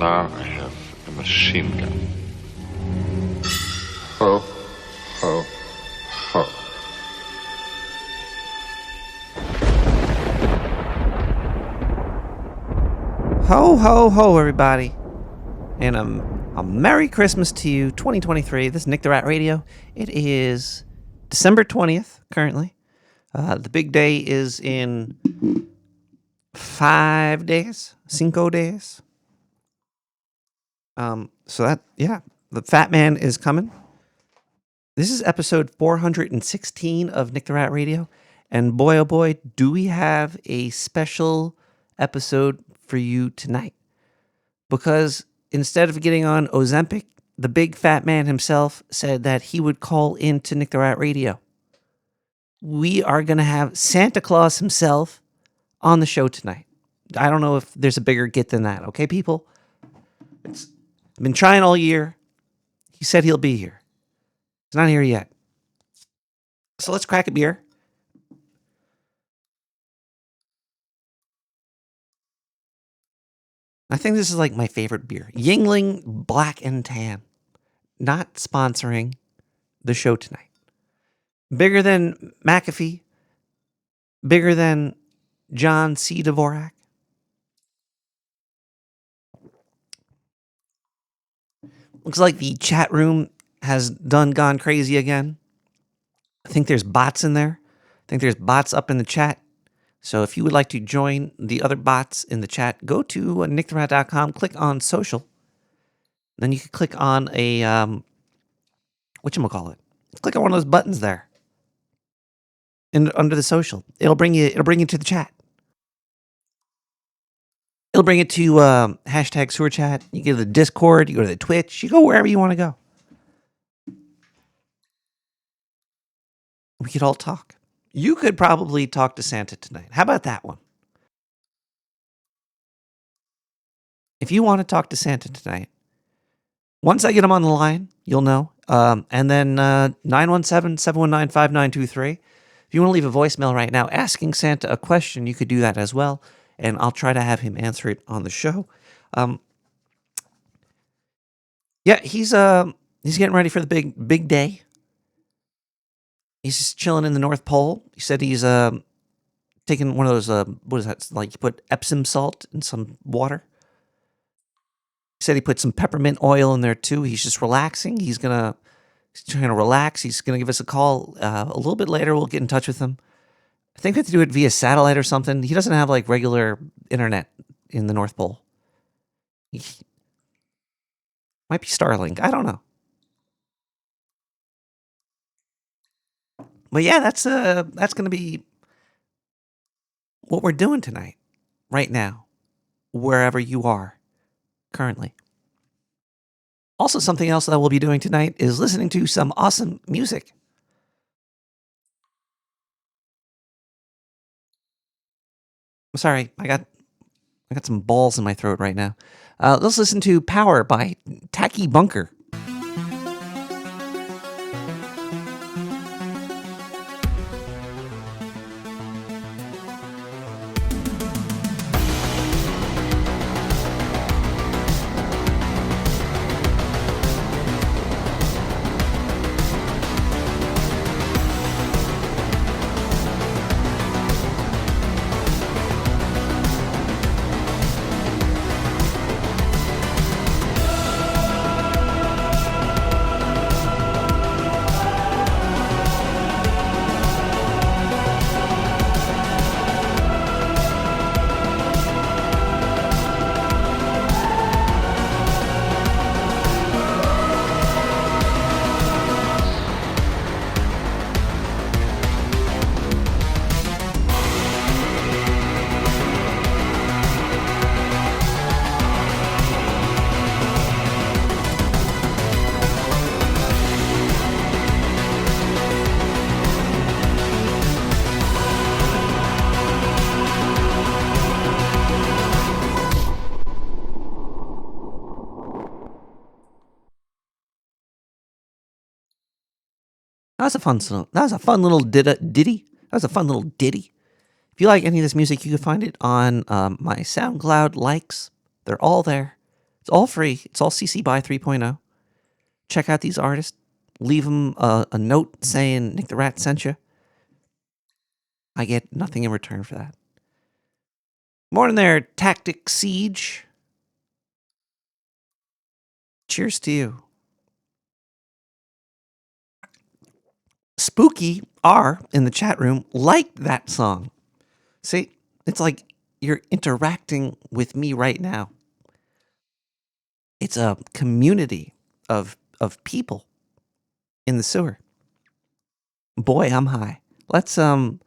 car, I have a machine gun. Ho, ho, ho. Ho, ho, ho, everybody. And a Merry Christmas to you, 2023. This is Nick the Rat Radio. It is December 20th, currently. The big day is in 5 days, 5 days. The Fat Man is coming. This is episode 416 of Nick the Rat Radio. And boy, oh boy, do we have a special episode for you tonight. Because instead of getting on Ozempic, the big fat man himself said that he would call into Nick the Rat Radio. We are going to have Santa Claus himself on the show tonight. I don't know if there's a bigger get than that, okay, people? It's been trying all year. He said he'll be here. He's not here yet. So let's crack a beer. I think this is like my favorite beer. Yingling Black and Tan. Not sponsoring the show tonight. Bigger than McAfee. Bigger than John C. Dvorak. Looks like the chat room has gone crazy again. I think there's bots in there. I think there's bots up in the chat. So if you would like to join the other bots in the chat, go to nicktherat.com, click on social. Then you can click on a, whatchamacallit? Click on one of those buttons there. And under the social. It'll bring you to the chat. It'll bring it to hashtag sewer chat. You go to the Discord, you go to the Twitch, you go wherever you want to go. We could all talk. You could probably talk to Santa tonight. How about that one? If you want to talk to Santa tonight, once I get him on the line, you'll know. And then 917-719-5923. If you want to leave a voicemail right now asking Santa a question, you could do that as well. And I'll try to have him answer it on the show. He's getting ready for the big day. He's just chilling in the North Pole. He said he's taking one of those, what is that? Like you put Epsom salt in some water. He said he put some peppermint oil in there too. He's just relaxing. He's trying to relax. He's going to give us a call a little bit later. We'll get in touch with him. I think we have to do it via satellite or something. He doesn't have like regular internet in the North Pole. Might be Starlink. I don't know. But yeah, that's going to be what we're doing tonight, right now, wherever you are currently. Also, something else that we'll be doing tonight is listening to some awesome music. I'm sorry, I got some balls in my throat right now. Let's listen to Power by Tacky Bunker. That was a fun little ditty. If you like any of this music, you can find it on my SoundCloud likes. They're all there. It's all free. It's all CC BY 3.0. Check out these artists. Leave them a note saying Nick the Rat sent you. I get nothing in return for that. Morning there, Tactic Siege. Cheers to you. Spooky R in the chat room liked that song. See, it's like you're interacting with me right now. It's a community of people in the sewer. Boy, I'm high. Let's look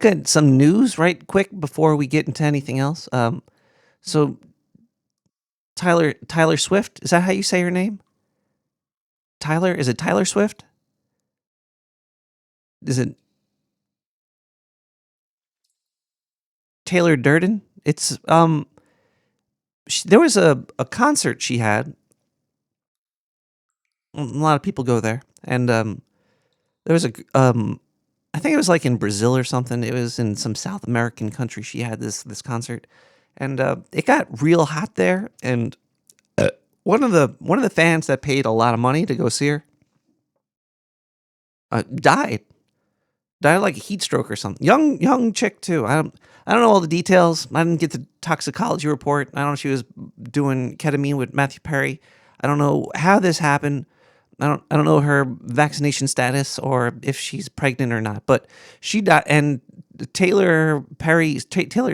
at some news right quick before we get into anything else. So Tyler Swift, is that how you say her name? Tyler, is it Tyler Swift? Is it Taylor Durden? It's there was a concert she had. A lot of people go there, and there was a I think it was like in Brazil or something. It was in some South American country. She had this concert, and it got real hot there. And one of the fans that paid a lot of money to go see her died of like a heat stroke or something. Young chick too. I don't know all the details. I didn't get the toxicology report. I don't know if she was doing ketamine with Matthew Perry. I don't know how this happened. I don't know her vaccination status or if she's pregnant or not. But she died, and Taylor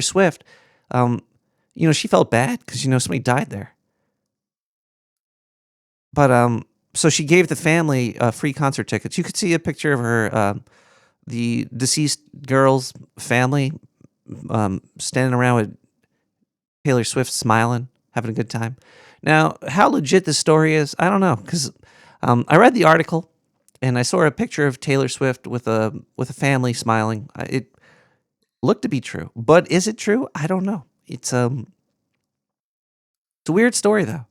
Swift, she felt bad because somebody died there. But so she gave the family free concert tickets. You could see a picture of her. The deceased girl's family standing around with Taylor Swift smiling, having a good time. Now, how legit this story is, I don't know, because I read the article and I saw a picture of Taylor Swift with a family smiling. It looked to be true, but is it true? I don't know. It's a weird story though.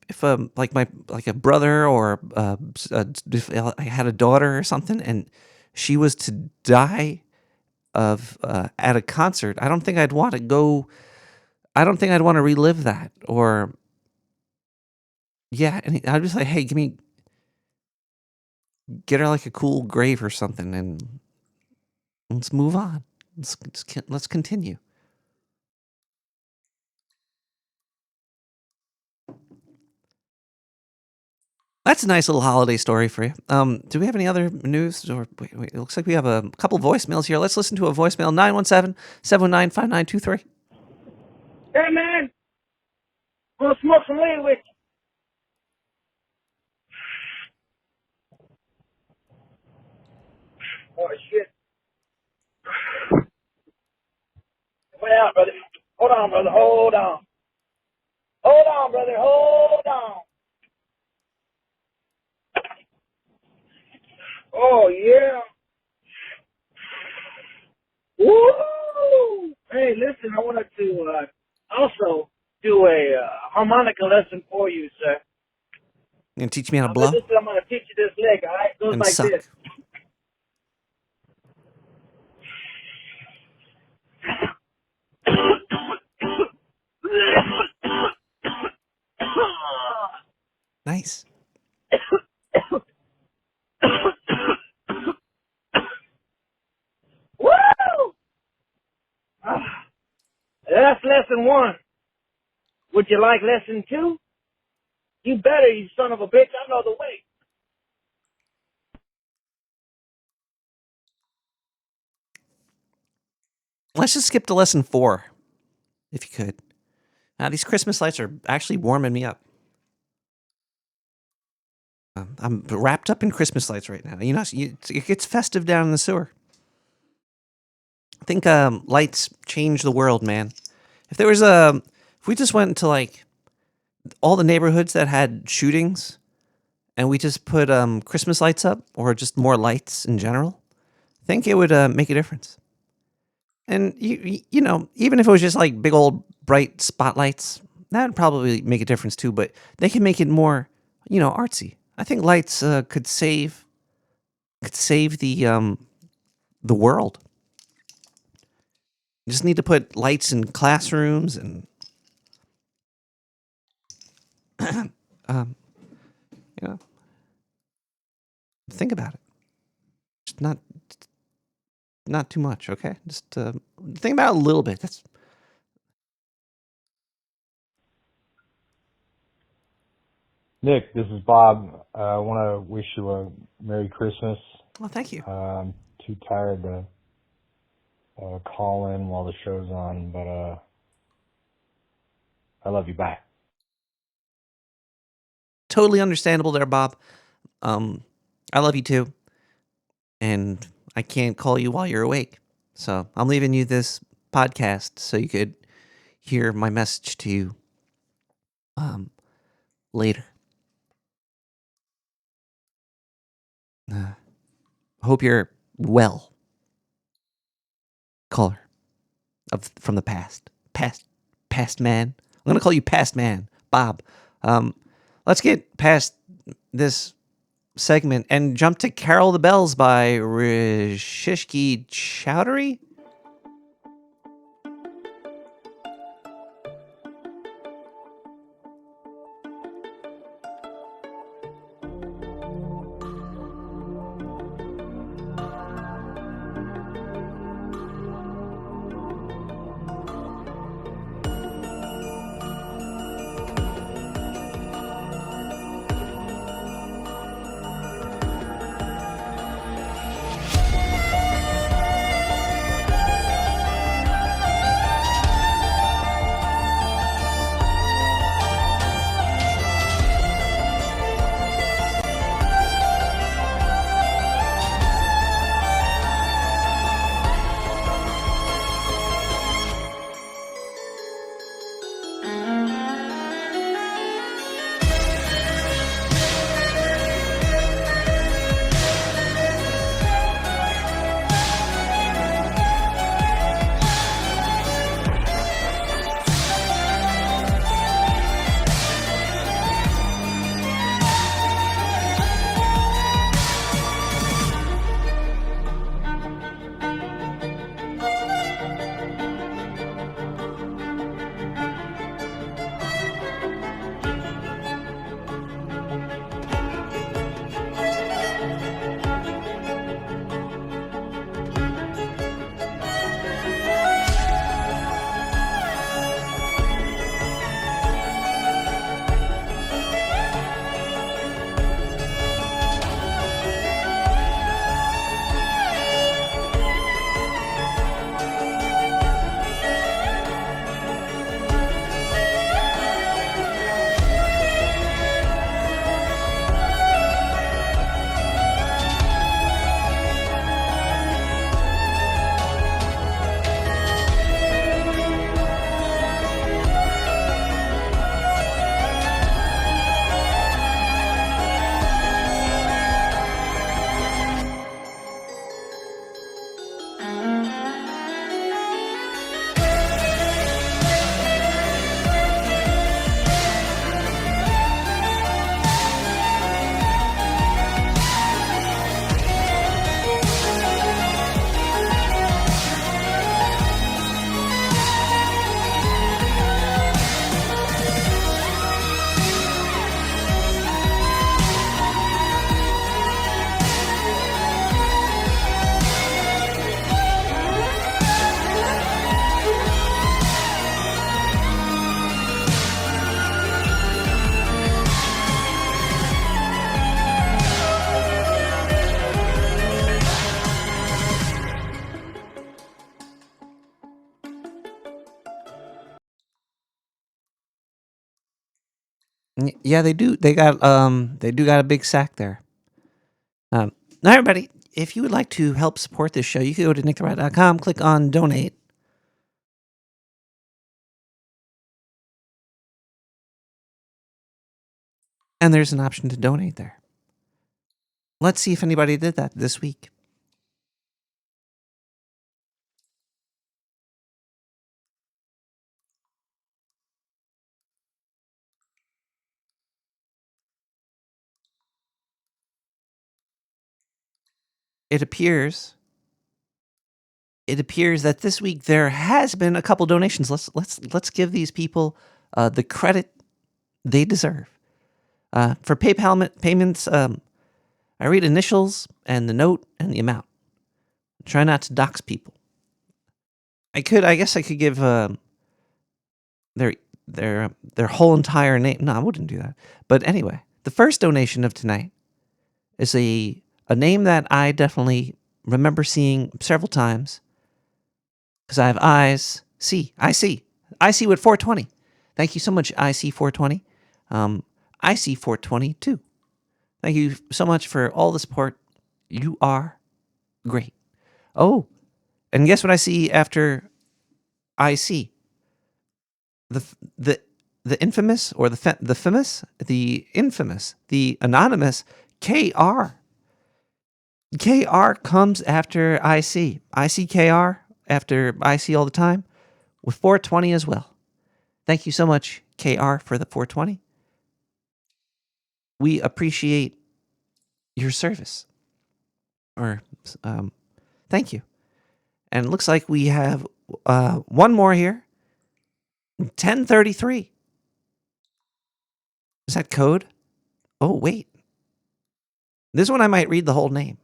If like a brother or if I had a daughter or something and she was to die at a concert, I don't think I'd want to go. I don't think I'd want to relive that. Or yeah, and I'd just like, hey, get her like a cool grave or something, and let's move on. Let's continue. That's a nice little holiday story for you. Do we have any other news? Or wait, it looks like we have a couple voicemails here. Let's listen to a voicemail. 917-719-5923. Hey, man. Gonna smoke some weed with you. Oh, shit. Wait out, brother. Hold on, brother. Hold on. Hold on, brother. Hold on. Oh, yeah. Woo! Hey, listen, I wanted to also do a harmonica lesson for you, sir. You gonna teach me how to blow? Listen, I'm going to teach you this lick, all right? It goes And like suck. this. Nice. Woo! That's lesson 1. Would you like lesson 2? You better, you son of a bitch. I know the way. Let's just skip to lesson 4, if you could. Now, these Christmas lights are actually warming me up. I'm wrapped up in Christmas lights right now. It gets festive down in the sewer. I think lights change the world, man. If we just went into like all the neighborhoods that had shootings, and we just put Christmas lights up, or just more lights in general, I think it would make a difference. And even if it was just like big old bright spotlights, that would probably make a difference too. But they can make it more, artsy. I think lights could save the world. You just need to put lights in classrooms and um, you know, think about it. Just not too much, okay? Just think about it a little bit. That's Nick, this is Bob. I want to wish you a Merry Christmas. well, thank you. I'm too tired to call in while the show's on, but I love you. Bye. Totally understandable there, Bob. I love you too, and I can't call you while you're awake, so I'm leaving you this podcast so you could hear my message to you later. Hope you're well. Caller from the past man. I'm gonna call you past man, Bob. Let's get past this segment and jump to Carol the Bells by Rishishki Chowdhury. Yeah, they do. They do got a big sack there. Now, everybody, if you would like to help support this show, you can go to nicktherat.com, click on donate. And there's an option to donate there. Let's see if anybody did that this week. It appears that this week there has been a couple donations. Let's give these people the credit they deserve. For PayPal payments, I read initials and the note and the amount. Try not to dox people. I guess I could give their whole entire name. No, I wouldn't do that. But anyway, the first donation of tonight is a name that I definitely remember seeing several times because I have eyes. I see with 420. Thank you so much, IC420. IC422. Thank you so much for all the support. You are great. Oh, and guess what I see after IC? The infamous or the infamous, the anonymous KR. KR comes after IC. ICKR after IC all the time with 420 as well. Thank you so much, KR, for the 420. We appreciate your service. Or thank you. And it looks like we have one more here. 1033. Is that code? Oh, wait. This one I might read the whole name.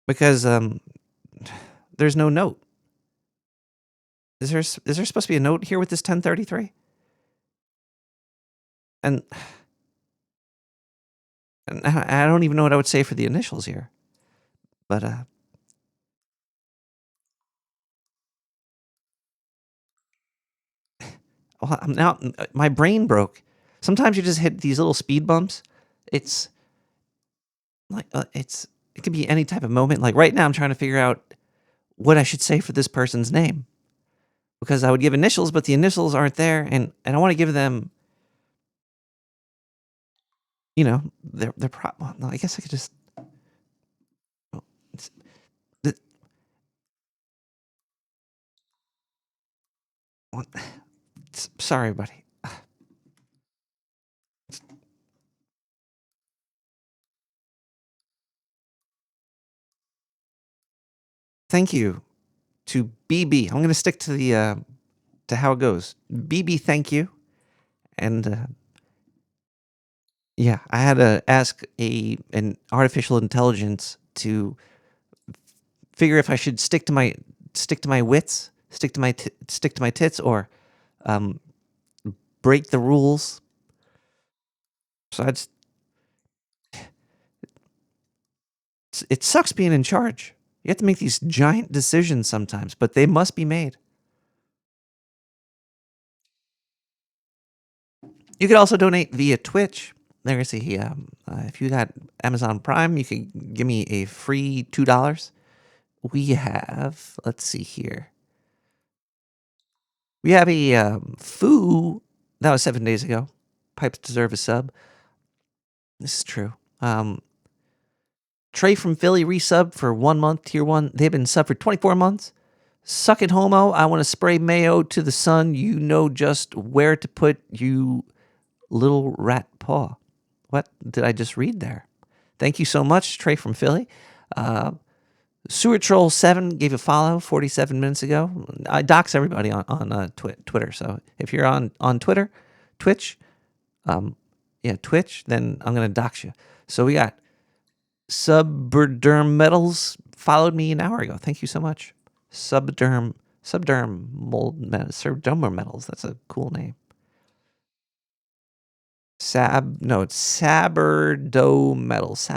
Because there's no note. Is there supposed to be a note here with this 1033? And I don't even know what I would say for the initials here. But well, now my brain broke. Sometimes you just hit these little speed bumps. It's like it could be any type of moment. Like right now, I'm trying to figure out what I should say for this person's name because I would give initials, but the initials aren't there, and I want to give them, you know, their well, no, I guess I could just. Well, sorry, buddy. Thank you to BB. I'm going to stick to the to how it goes. BB, thank you. And yeah, I had to ask an artificial intelligence to figure if I should stick to my wits, stick to my tits, or break the rules. So it sucks being in charge. You have to make these giant decisions sometimes, but they must be made. You could also donate via Twitch. There's if you got Amazon Prime, you could give me a free $2. We have, let's see here. We have a Foo, that was 7 days ago. Pipes deserve a sub. This is true. Trey from Philly resub for 1 month, tier 1. They've been sub for 24 months. Suck it, homo. I want to spray mayo to the sun. You know just where to put you little rat paw. What did I just read there? Thank you so much, Trey from Philly. Sewer Troll 7 gave a follow 47 minutes ago. I dox everybody on Twitter. So if you're on Twitter, Twitch, Twitch, then I'm going to dox you. So we got Subderm Metals followed me an hour ago. Thank you so much. Subderm Metals. That's a cool name. It's Saberdo Metals.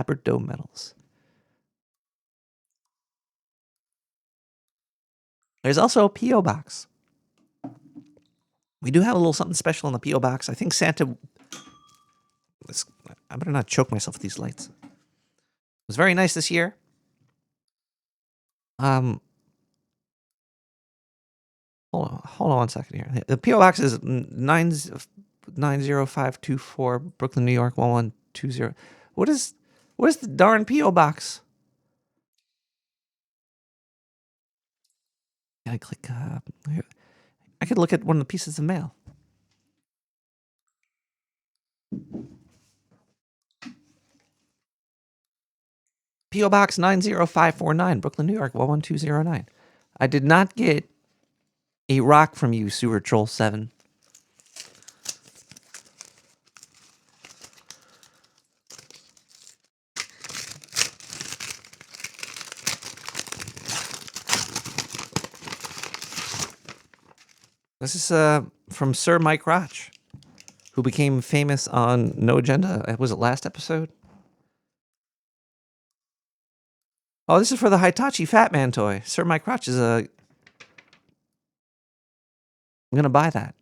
There's also a P.O. box. We do have a little something special in the P.O. box. I think Santa. I better not choke myself with these lights. It was very nice this year. Hold on 1 second here. The P.O. box is 90524 Brooklyn, New York 1120. What is the darn P.O. box? I click. I could look at one of the pieces of mail. P.O. Box 90549, Brooklyn, New York 11209. I did not get a rock from you, Sewer Troll 7. This is from Sir Mike Roch, who became famous on No Agenda. Was it last episode? Oh, this is for the Hitachi Fat Man toy. Sir Mike Roch is a... I'm going to buy that.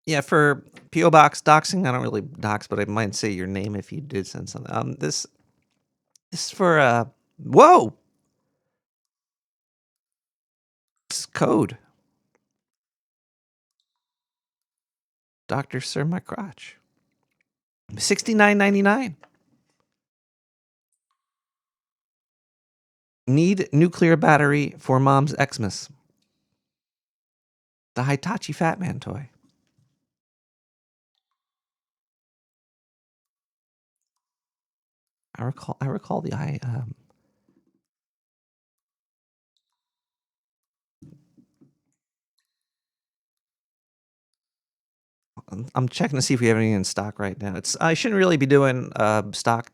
Yeah, for P.O. Box doxing, I don't really dox, but I might say your name if you did send something. This is for... Whoa! This is code. Dr. Sir Mike Roch. $69.99. Need nuclear battery for mom's Xmas. The Hitachi Fat Man toy. I recall the I'm checking to see if we have anything in stock right now. I shouldn't really be doing stock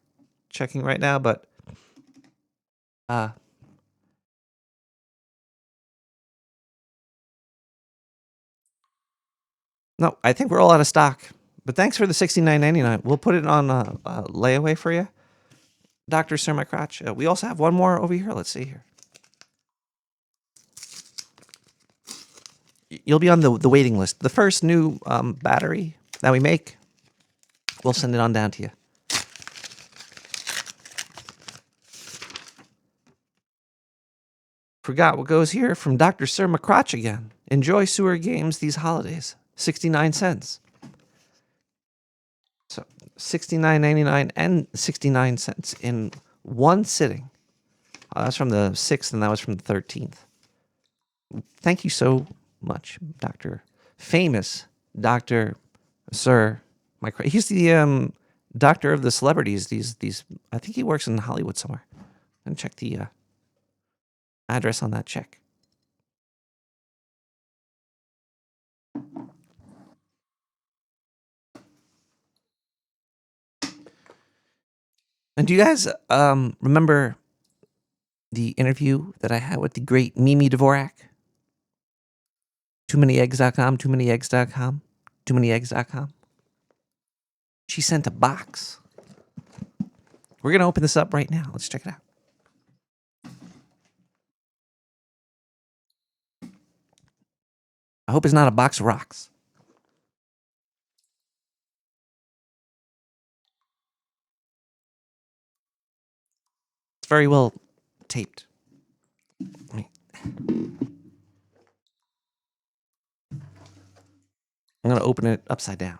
checking right now, but no, I think we're all out of stock. But thanks for the $69.99. We'll put it on layaway for you, Dr. Sir Mike Roch. We also have one more over here. Let's see here. You'll be on the waiting list. The first new battery that we make, we'll send it on down to you. Forgot what goes here from Dr. Sir McCrotch again. Enjoy sewer games these holidays. 69 cents. So $69.99 and 69 cents in one sitting. That's from the 6th and that was from the 13th. Thank you so much, famous Dr. Sir Mike. He's the doctor of the celebrities. These I think he works in Hollywood somewhere. And check the address on that check. And do you guys remember the interview that I had with the great Mimi Dvorak? TooManyEggs.com, TooManyEggs.com, TooManyEggs.com. She sent a box. We're going to open this up right now. Let's check it out. I hope it's not a box of rocks. It's very well taped. I'm going to open it upside down.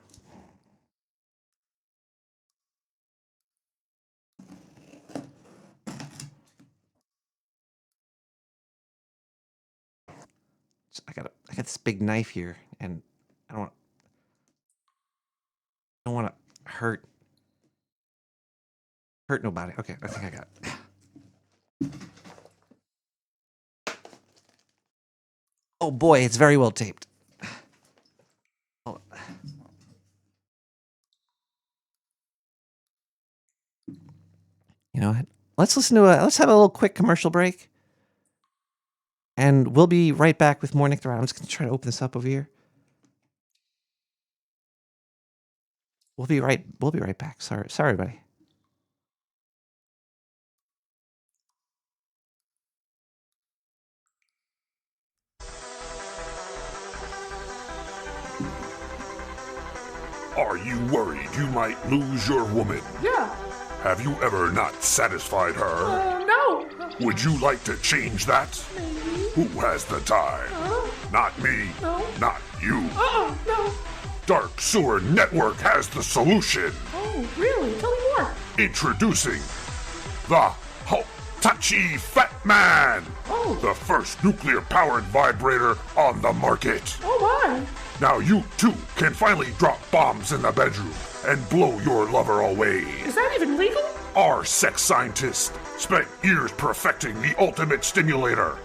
So I got this big knife here, and I don't want to hurt nobody. Okay, I think I got it. Oh boy, it's very well taped. Oh. You know what? Let's have a little quick commercial break. And we'll be right back with more Nick the Rat. I'm just going to try to open this up over here. We'll be right back. Sorry, everybody. Are you worried you might lose your woman? Yeah. Have you ever not satisfied her? No. Would you like to change that? Maybe. Who has the time? Not me. No. Not you. No. Dark Sewer Network has the solution. Oh, really? Tell me more. Introducing the Hitachi Fat Man. Oh. The first nuclear-powered vibrator on the market. Oh, my. Now you, too, can finally drop bombs in the bedroom and blow your lover away. Is that even legal? Our sex scientist spent years perfecting the ultimate stimulator.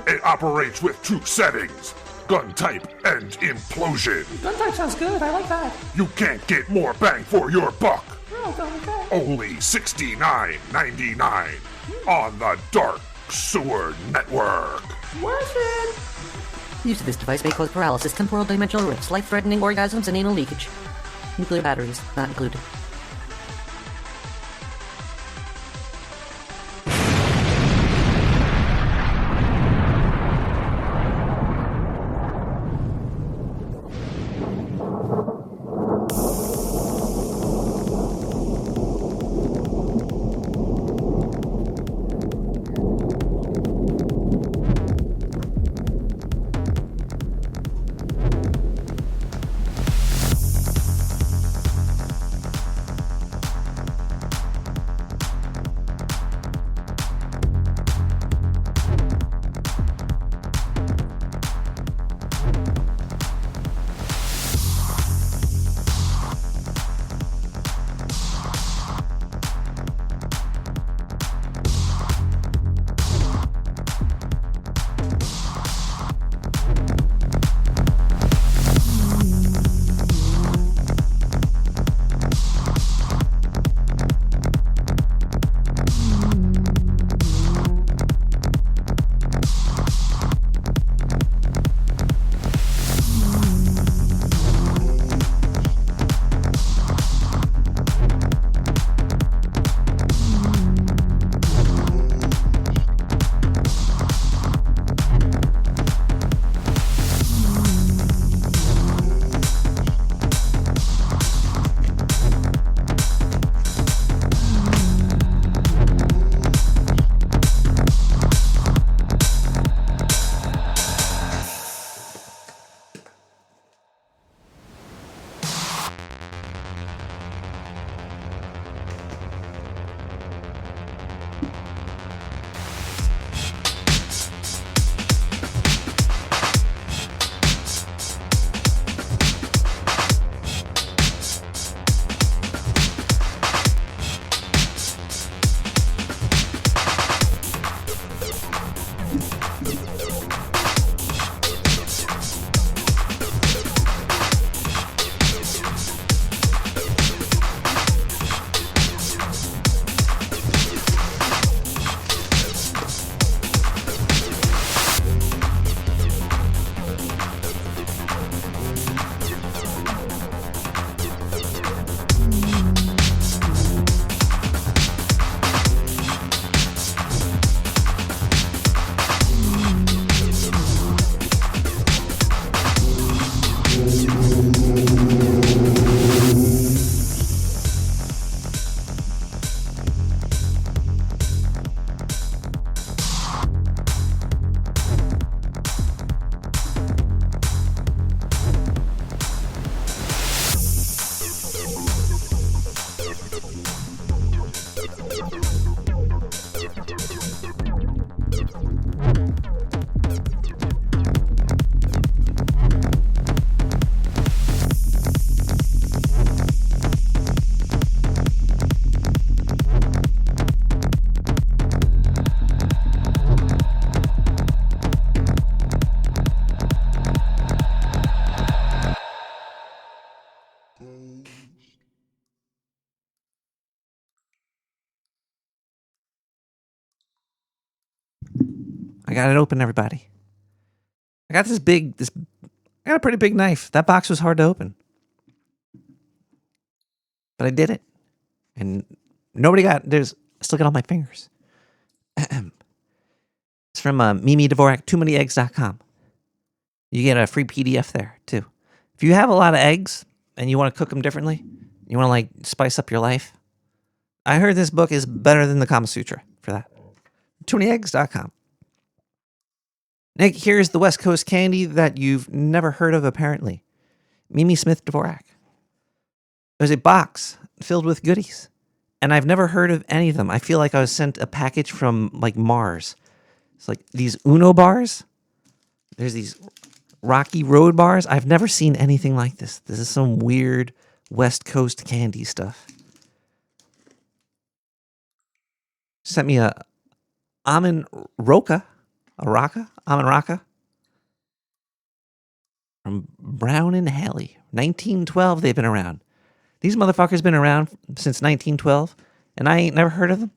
It operates with two settings, gun type and implosion. Gun type sounds good. I like that. You can't get more bang for your buck. Oh, okay. Only $69.99 on the Dark Sewer Network. Worth it. Use of this device may cause paralysis, temporal dimensional rifts, life-threatening orgasms, and anal leakage. Nuclear batteries not included. I got it open, everybody. I got I got a pretty big knife. That box was hard to open. But I did it. And I still got all my fingers. It's from Mimi Dvorak, toomanyeggs.com. You get a free PDF there, too. If you have a lot of eggs and you want to cook them differently, you want to like spice up your life, I heard this book is better than the Kama Sutra for that. toomanyeggs.com. Nick, here's the West Coast candy that you've never heard of, apparently. Mimi Smith Dvorak. There's a box filled with goodies, and I've never heard of any of them. I feel like I was sent a package from, like, Mars. It's like these Uno bars. There's these Rocky Road bars. I've never seen anything like this. This is some weird West Coast candy stuff. sent me a almond roca, almond raka from Brown and Haley. 1912 they've been around. These motherfuckers been around since 1912, and I ain't never heard of them.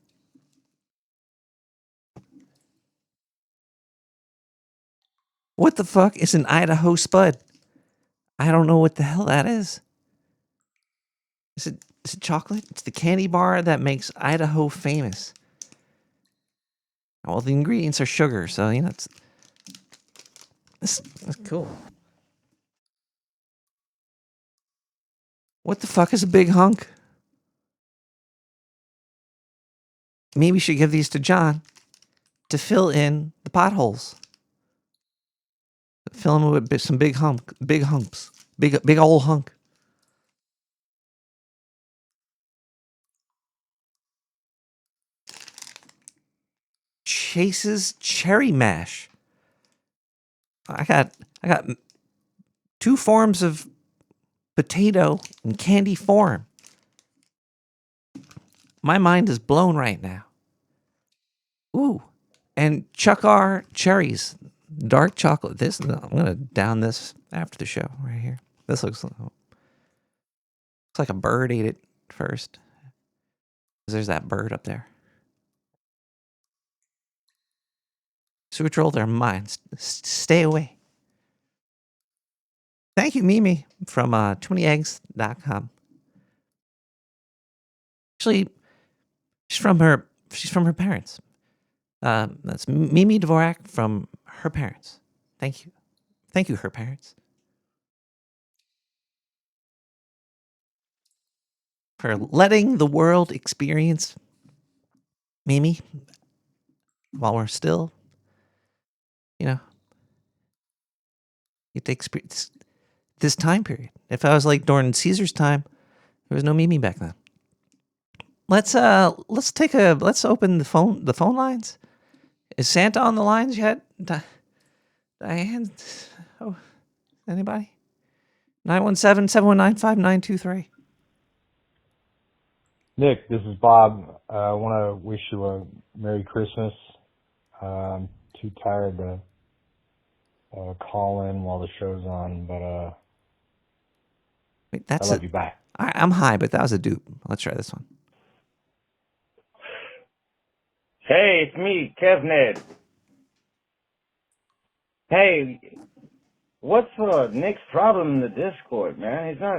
What the fuck is an Idaho Spud? I don't know what the hell that is. Is it chocolate? It's the candy bar that makes Idaho famous. Well, the ingredients are sugar, so you know that's cool. What the fuck is a big hunk? Maybe we should give these to John to fill in the potholes. Fill them with some big humps, big old hunk. Chase's cherry mash. I got 2 forms of potato in candy form. My mind is blown right now. Ooh, and Chuck R. cherries, dark chocolate. I'm gonna down this after the show right here. This looks like a bird ate it first. There's that bird up there. Sewer troll, they're mine. Stay away. Thank you, Mimi, from 20eggs.com. Actually, she's from her parents. That's Mimi Dvorak from her parents. Thank you. Thank you, her parents. For letting the world experience Mimi while we're still, get to experience this time period. If I was like during Caesar's time, there was no Mimi back then. Let's open the phone lines. Is Santa on the lines yet? Diane? Oh, anybody? 917-719-5923. Nick, this is Bob. I want to wish you a Merry Christmas. I'm too tired to call in while the show's on, but Wait, I love you. Bye. I'm high, but that was a dupe. Let's try this one. Hey, it's me, KevNed. Hey, what's Nick's problem in the Discord, man? He's not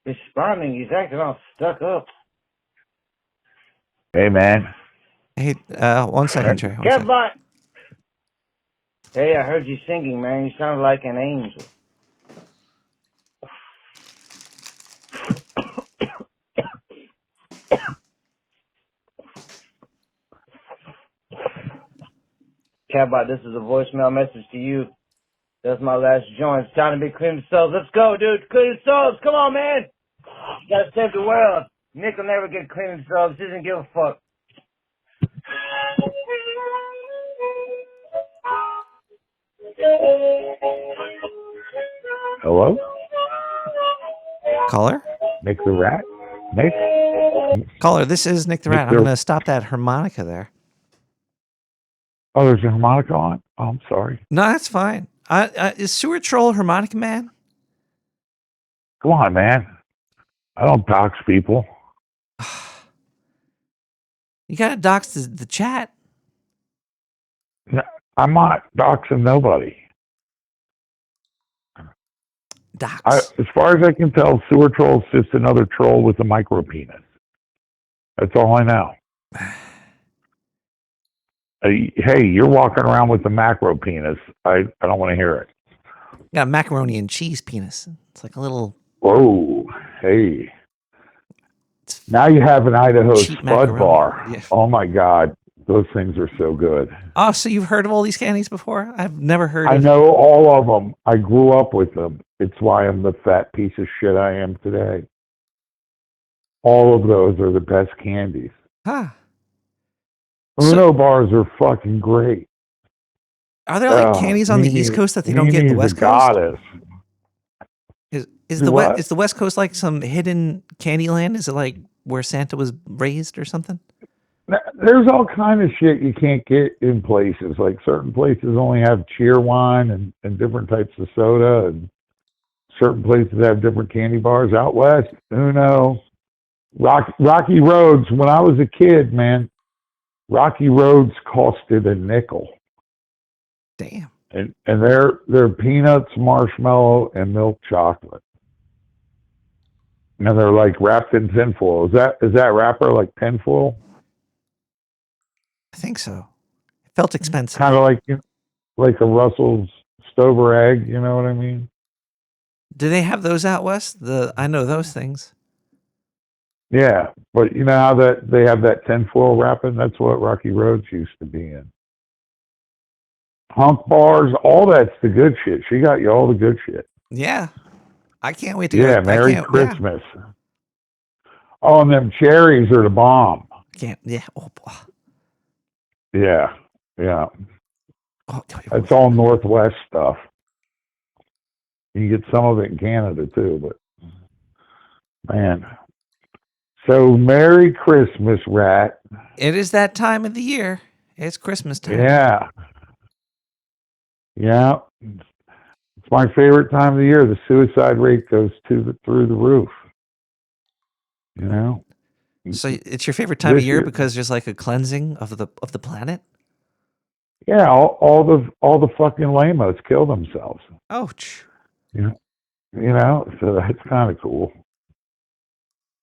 responding. He's acting all stuck up. Hey, man. Hey, 1 second, Trey. Kev, hey, I heard you singing, man. You sound like an angel. Catbot, this is a voicemail message to you. That's my last joint. It's time to be clean souls. Let's go, dude. Clean souls. Come on, man. You gotta save the world. Nick will never get clean souls. He doesn't give a fuck. Hello? Caller? Nick the Rat? Nick? Caller, this is Nick the Rat. I'm going to stop that harmonica there. Oh, there's a harmonica on? Oh, I'm sorry. No, that's fine. Is Sewer Troll harmonica man? Come on, man. I don't dox people. You got to dox the chat. No, I'm not doxing nobody. Dox. As far as I can tell, Sewer Troll's just another troll with a micro penis. That's all I know. Hey, you're walking around with a macro penis. I don't want to hear it. Got a macaroni and cheese penis. It's like a little... Whoa. Hey. Now you have an Idaho Spud macaroni. bar. Yeah. Oh, my God. Those things are so good. Oh, so you've heard of all these candies before? I've never heard of... I know all of them. I grew up with them. It's why I'm the fat piece of shit I am today. All of those are the best candies. Huh. Uno bars are fucking great. Are there like candies on the East Coast that they don't get in the West Coast? Is the West Coast like some hidden candy land? Is it like where Santa was raised or something? there's all kind of shit you can't get in places. Like certain places only have cheer wine and different types of soda, and certain places have different candy bars. Out west, Uno, Rocky Roads. When I was a kid, man, Rocky Roads costed a nickel. Damn. And they're peanuts, marshmallow, and milk chocolate. And they're like wrapped in tinfoil. Is that wrapper like tinfoil? I think so. It felt expensive. Kind of like a Russell's Stover egg. You know what I mean? Do they have those out west? I know those things. Yeah, but you know how that they have that tinfoil wrapping? That's what Rocky Roads used to be in. Hunk bars, all that's the good shit. She got you all the good shit. Yeah. I can't wait to Yeah, go. Merry Christmas. Yeah. Oh, and them cherries are the bomb. I can't. Yeah. Oh, boy. Yeah. Oh, that's all Northwest stuff. You can get some of it in Canada too, but man. So Merry Christmas, Rat. It is that time of the year. It's Christmas time. Yeah. Yeah. It's my favorite time of the year. The suicide rate goes through the roof. You know? So it's your favorite time of year because there's like a cleansing of the planet? Yeah, all the fucking lamos kill themselves. Ouch. Yeah. You know, so that's kind of cool.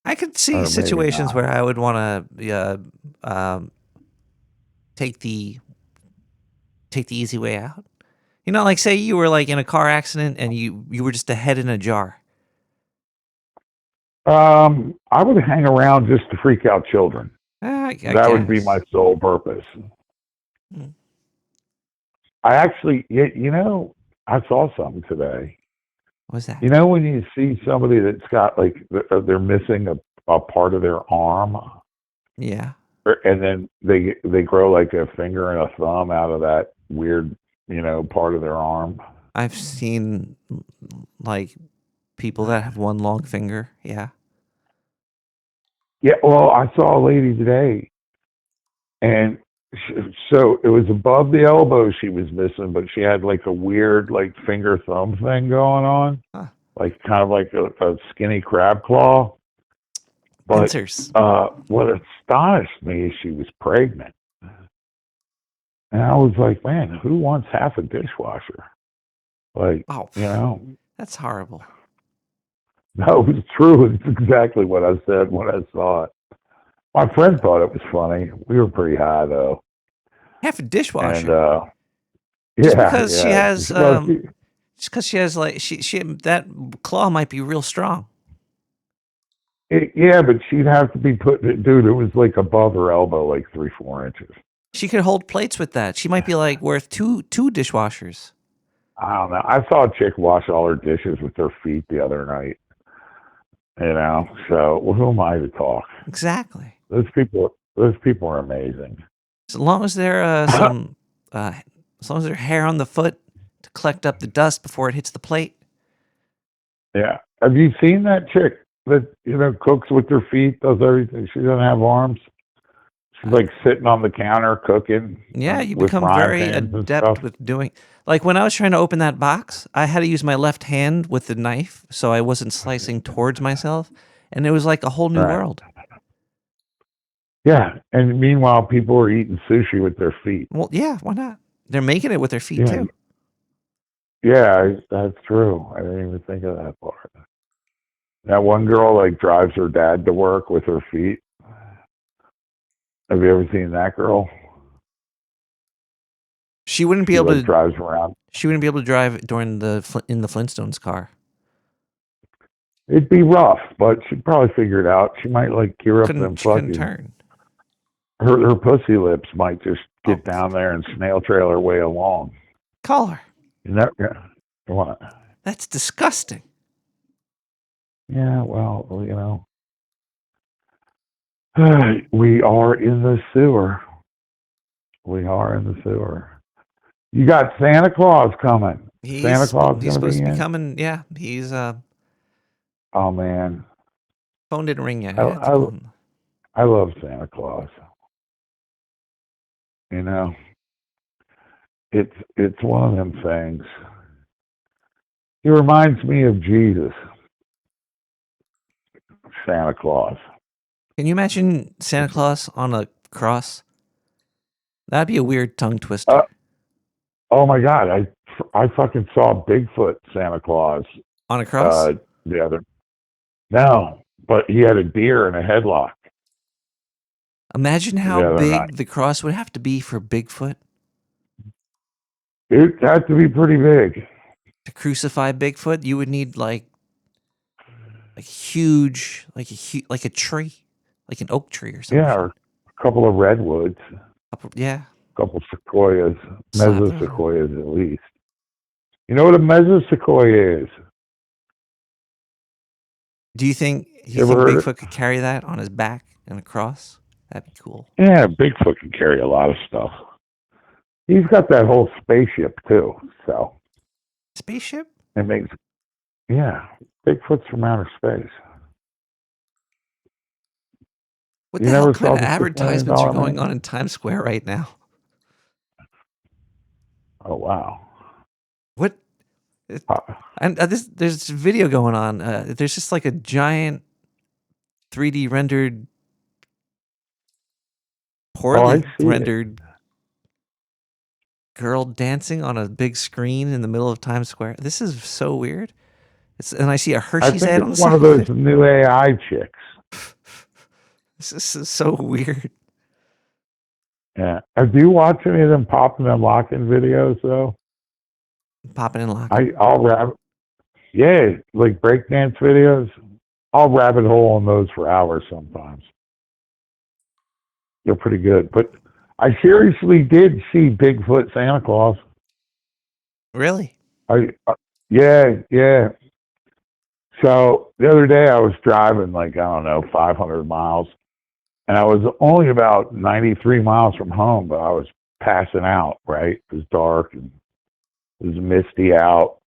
I could see situations where I would want to take the easy way out. You know, like say you were like in a car accident and you were just a head in a jar. I would hang around just to freak out children. That would be my sole purpose. I actually, you know, I saw something today. What's that? You know when you see somebody that's got like they're missing a part of their arm. Yeah. And then they grow like a finger and a thumb out of that weird, you know, part of their arm. I've seen like people that have one long finger. Yeah. Yeah. Well, I saw a lady today, and so it was above the elbow she was missing, but she had like a weird like finger thumb thing going on, like kind of like a skinny crab claw. But what astonished me is she was pregnant. And I was like, man, who wants half a dishwasher? Like, you know. That's horrible. No, it was true. It's exactly what I said when I saw it. My friend thought it was funny. We were pretty high, though. Half a dishwasher? And, just because she has, just because she has, like, she that claw might be real strong. Yeah, but she'd have to be dude, it was like above her elbow, like 3-4 inches. She could hold plates with that. She might be like worth two dishwashers. I don't know. I saw a chick wash all her dishes with her feet the other night. You know, so who am I to talk? Exactly. Those people are amazing. As long as they're as long as there's hair on the foot to collect up the dust before it hits the plate. Yeah. Have you seen that chick that, you know, cooks with her feet, does everything? She doesn't have arms. She's like sitting on the counter cooking. Yeah, you become very adept with doing. Like when I was trying to open that box, I had to use my left hand with the knife, so I wasn't slicing towards myself, and it was like a whole new world. Yeah, and meanwhile, people are eating sushi with their feet. Well, yeah, why not? They're making it with their feet too. Yeah, that's true. I didn't even think of that part. That one girl like drives her dad to work with her feet. Have you ever seen that girl? She wouldn't be able to drives around. She wouldn't be able to drive in the Flintstones car. It'd be rough, but she'd probably figure it out. She might like gear up them fucking. Turn. Her pussy lips might just get down there and snail trail her way along. Call her. What? That's disgusting. Yeah, well, you know. We are in the sewer. We are in the sewer. You got Santa Claus coming. Santa Claus he's supposed to be coming. Yeah, he's oh man, phone didn't ring yet. I love Santa Claus. You know, it's one of them things. He reminds me of Jesus, Santa Claus. Can you imagine Santa Claus on a cross? That'd be a weird tongue twister. Oh my God, I fucking saw Bigfoot Santa Claus On a cross? the other. No, but he had a deer in a headlock Imagine how the other night. big the cross would have to be for Bigfoot It had to be pretty big. to crucify Bigfoot. You would need like huge, like a tree, like an oak tree or something. Yeah, or a couple of redwoods, Yeah. a couple of sequoias, Slap mesosequoias at least. You know what a mesosequoia is? Do you think Ever heard Bigfoot could carry that on his back in a cross? That'd be cool. Yeah, Bigfoot can carry a lot of stuff. He's got that whole spaceship too, so Spaceship? it makes Bigfoot's from outer space. What You the hell never kind saw of the $6 advertisements are million going man? on in Times Square right now? Oh wow! What? And there's this video going on. There's just like a giant 3D rendered, poorly I see rendered girl dancing on a big screen in the middle of Times Square. This is so weird. And I see a I Hershey's think ad on the it's one side of those new AI chicks. This is so weird. Yeah. Do you watch any of them popping and locking videos though? Popping and locking. I'll like breakdance videos. I'll rabbit hole on those for hours sometimes. They're pretty good. But I seriously did see Bigfoot Santa Claus. Really? Yeah. So the other day I was driving like, I don't know, 500 miles. And I was only about 93 miles from home, but I was passing out, right? It was dark and it was misty out.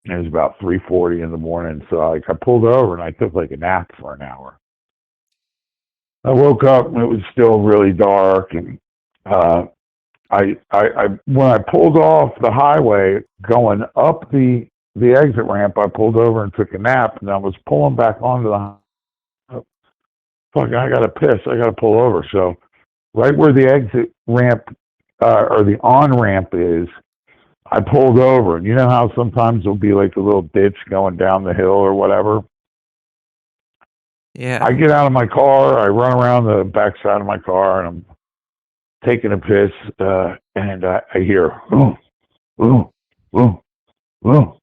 It was about 3:40 in the morning. So I pulled over and I took like a nap for an hour. I woke up and it was still really dark. And I when I pulled off the highway going up the exit ramp, I pulled over and took a nap. And I was pulling back onto the fuck, I got to piss. I got to pull over. So right where the exit ramp or the on-ramp is, I pulled over. And you know how sometimes there'll be like a little ditch going down the hill or whatever? Yeah. I get out of my car. I run around the backside of my car and I'm taking a piss. And I hear, ooh, ooh, ooh, ooh.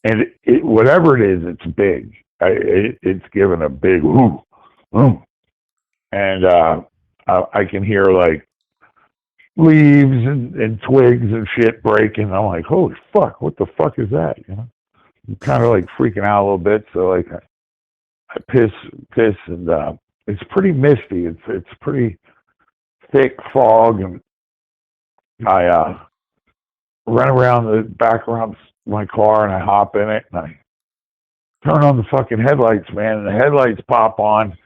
And whatever it is, it's big. It's giving a big ooh, ooh. And I can hear like leaves and twigs and shit breaking. I'm like, holy fuck, what the fuck is that? You know, I'm kind of like freaking out a little bit. So like I piss, and it's pretty misty. It's pretty thick fog, and I run around the back around my car and I hop in it and I turn on the fucking headlights, man, and the headlights pop on,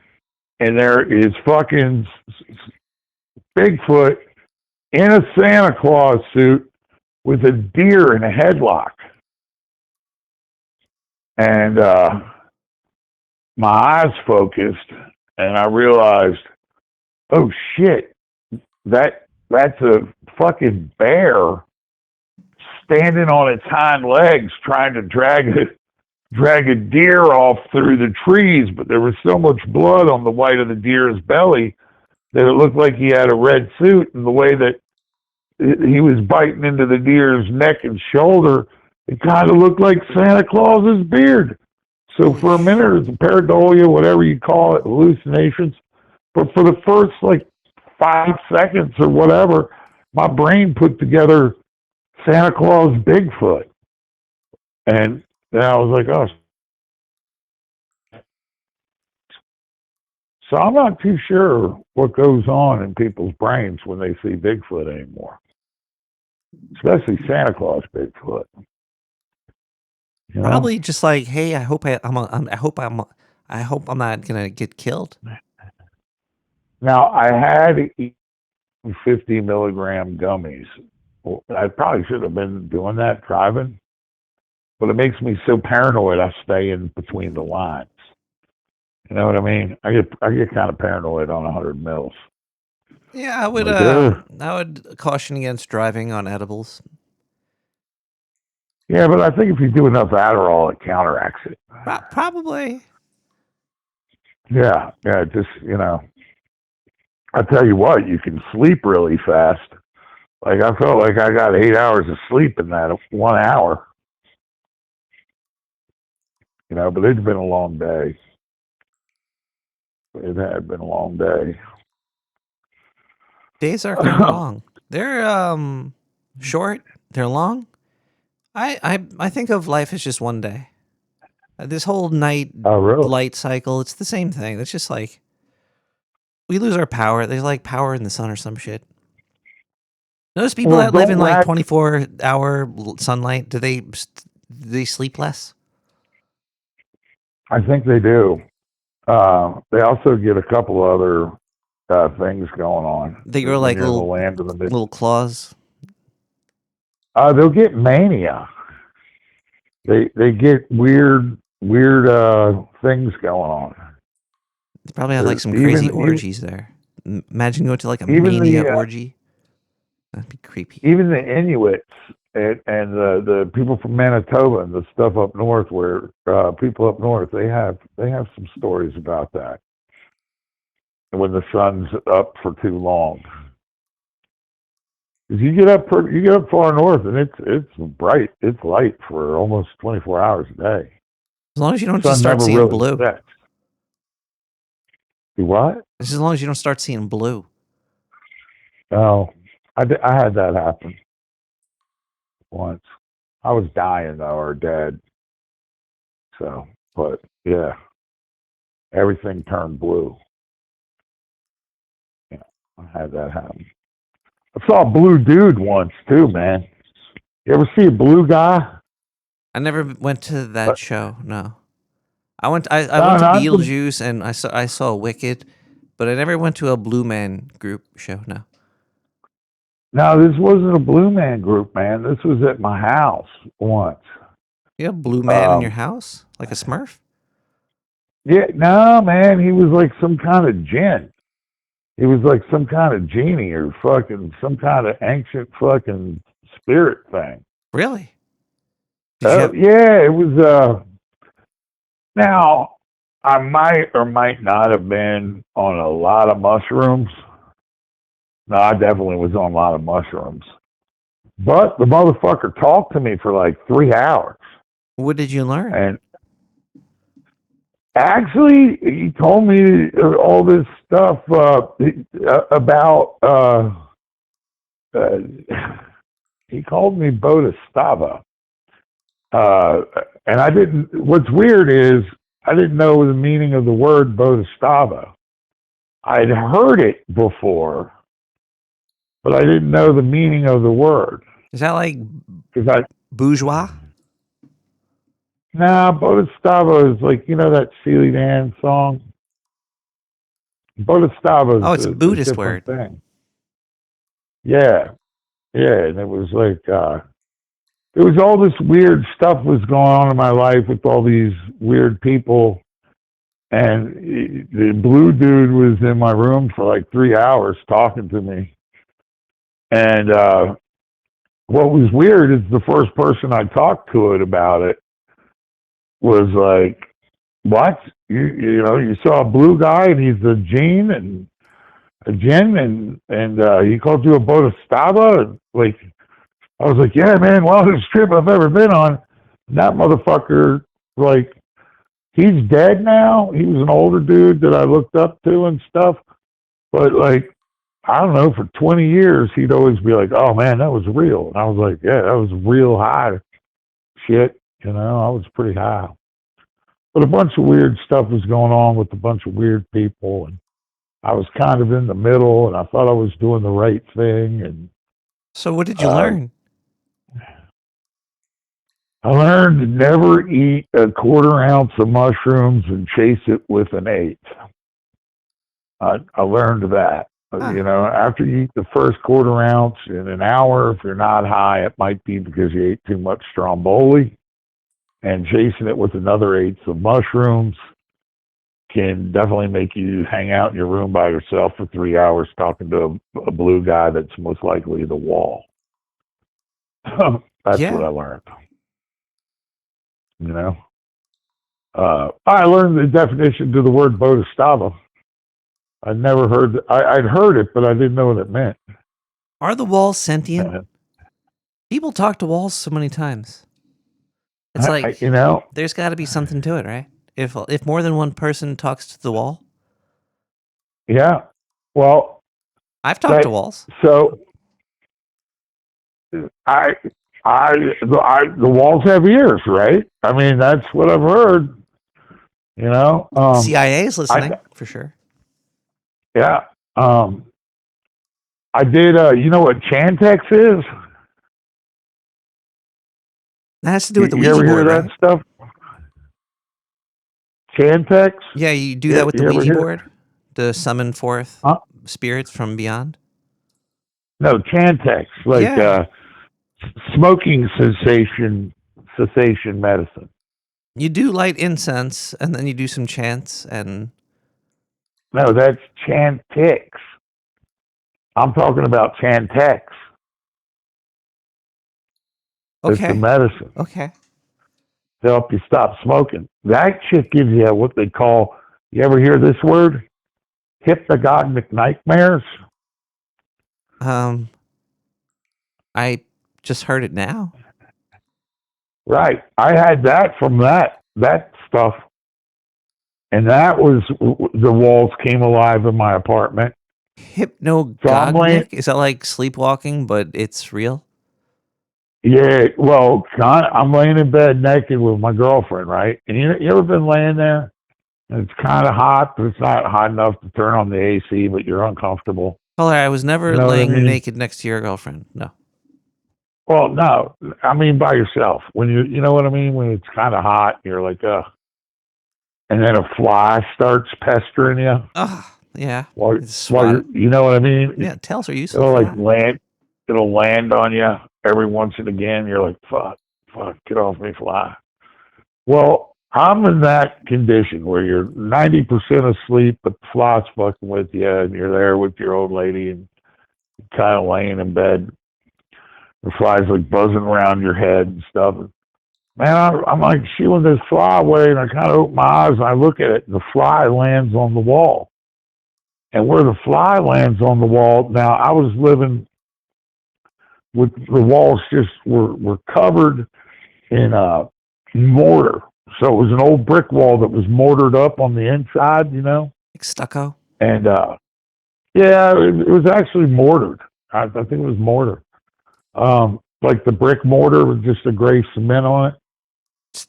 and there is fucking Bigfoot in a Santa Claus suit with a deer in a headlock. And my eyes focused, and I realized, oh shit, that's a fucking bear standing on its hind legs trying to drag a deer off through the trees, but there was so much blood on the white of the deer's belly that it looked like he had a red suit, and the way that he was biting into the deer's neck and shoulder, it kind of looked like Santa Claus's beard. So for a minute, it was pareidolia, whatever you call it, hallucinations. But for the first like 5 seconds or whatever, my brain put together Santa Claus Bigfoot. And then I was like, oh. So I'm not too sure what goes on in people's brains when they see Bigfoot anymore, especially Santa Claus Bigfoot. You know? Probably just like, hey, I hope I'm not gonna get killed. Now I had 50 milligram gummies. Well, I probably should have been doing that driving, but it makes me so paranoid. I stay in between the lines. You know what I mean? I get kind of paranoid on 100 mils. Yeah, I would. Like, ugh. I would caution against driving on edibles. Yeah, but I think if you do enough Adderall, it counteracts it. Probably. Yeah, just, I tell you what, you can sleep really fast. Like, I felt like I got 8 hours of sleep in that 1 hour. But it's been a long day. It had been a long day. Days are kind of long. They're short. They're long. I think of life as just one day. This whole night really? light cycle, it's the same thing. It's just like we lose our power. There's like power in the sun or some shit. Those people that live in like 24-hour sunlight, do they sleep less? I think they do. They also get a couple other things going on. They grow like little land of the little claws. They'll get mania. They get weird things going on. They probably have like some crazy orgies there. Imagine going to like a mania orgy. That'd be creepy. Even the Inuits and the people from Manitoba and the stuff up north, where people up north, they have some stories about that. When the sun's up for too long, because you get up far north and it's bright, it's light for almost 24 hours a day. As long as you don't just start seeing blue. Do what? As long as you don't start seeing blue. Oh, I had that happen once. I was dying though, or dead. So, but yeah, everything turned blue. Yeah, I had that happen. I saw a blue dude once too, man. You ever see a blue guy? I never went to that show. No, I went to Beetlejuice and I saw Wicked, but I never went to a Blue Man Group show. No. No, this wasn't a Blue Man Group, man. This was at my house once. You have Blue Man in your house? Like a Smurf? Yeah, no, man. He was like some kind of djinn. He was like some kind of genie or fucking some kind of ancient fucking spirit thing. Really? Yeah, it was. Now, I might or might not have been on a lot of mushrooms. No, I definitely was on a lot of mushrooms. But the motherfucker talked to me for like 3 hours. What did you learn? And actually, he told me all this stuff about. He called me Bodhisattva. And I didn't. What's weird is I didn't know the meaning of the word Bodhisattva. I'd heard it before, but I didn't know the meaning of the word. Is that like bourgeois? Nah, Bodhisattva is like, that Steely Dan song. Bodhisattva is it's a Buddhist word. Thing. Yeah, and it was like there was all this weird stuff was going on in my life with all these weird people, and the blue dude was in my room for like 3 hours talking to me. And what was weird is the first person I talked to it about it was like, "What? You saw a blue guy and he's a gene and a djinn and he called you a Bodhisattva?" And like, I was like, "Yeah, man, wildest trip I've ever been on." And that motherfucker, like, he's dead now. He was an older dude that I looked up to and stuff, but like, I don't know, for 20 years, he'd always be like, "Oh, man, that was real." And I was like, "Yeah, that was real high shit." I was pretty high. But a bunch of weird stuff was going on with a bunch of weird people. And I was kind of in the middle, and I thought I was doing the right thing. And so what did you learn? I learned to never eat a 1/4 ounce of mushrooms and chase it with an 1/8. I learned that. You know, after you eat the first quarter ounce in an hour, if you're not high, it might be because you ate too much stromboli. And chasing it with another eighth of mushrooms can definitely make you hang out in your room by yourself for 3 hours talking to a blue guy that's most likely the wall. That's Yeah. what I learned. You know? I learned the definition to the word bodhisattva. I'd heard it, but I didn't know what it meant. Are the walls sentient? People talk to walls so many times. It's like, you know, there's got to be something to it, right? If more than one person talks to the wall. Yeah. Well, I've talked to walls. So the walls have ears, right? I mean, that's what I've heard. You know, CIA is listening for sure. Yeah. I did. You know what Chantex is? That has to do with the you Ouija ever hear board, that right? stuff? Chantex? Yeah, you do that with the Ouija board to summon forth Huh? spirits from beyond. No, Chantex, like smoking cessation medicine. You do light incense, and then you do some chants, and no, that's Chantix. I'm talking about Chantex. Okay. It's a medicine. Okay. To help you stop smoking. That shit gives you what they call, you ever hear this word? Hypnagogic nightmares? I just heard it now. Right. I had that from that stuff. And that was, the walls came alive in my apartment. Hypnagogic? Is that like sleepwalking, but it's real? Yeah, well, I'm laying in bed naked with my girlfriend, right? And you ever been laying there? And it's kind of hot, but it's not hot enough to turn on the AC, but you're uncomfortable. Caller, I was never laying naked next to your girlfriend. No. Well, no, I mean by yourself. When you know what I mean? When it's kind of hot, you're like, ugh. And then a fly starts pestering you. Ugh, yeah. While you know what I mean? Yeah, tails are useful. It'll land on you every once and again. You're like, fuck, get off me, fly. Well, I'm in that condition where you're 90% asleep, but the fly's fucking with you, and you're there with your old lady, and you're kind of laying in bed. The fly's like buzzing around your head and stuff. Man, I'm like shooing this fly away, and I kind of open my eyes, and I look at it, and the fly lands on the wall. And where the fly lands on the wall, now I was living with the walls just were covered in mortar. So it was an old brick wall that was mortared up on the inside, you know? Like stucco? And, yeah, it was actually mortared. I think it was mortar. Like the brick mortar with just a gray cement on it.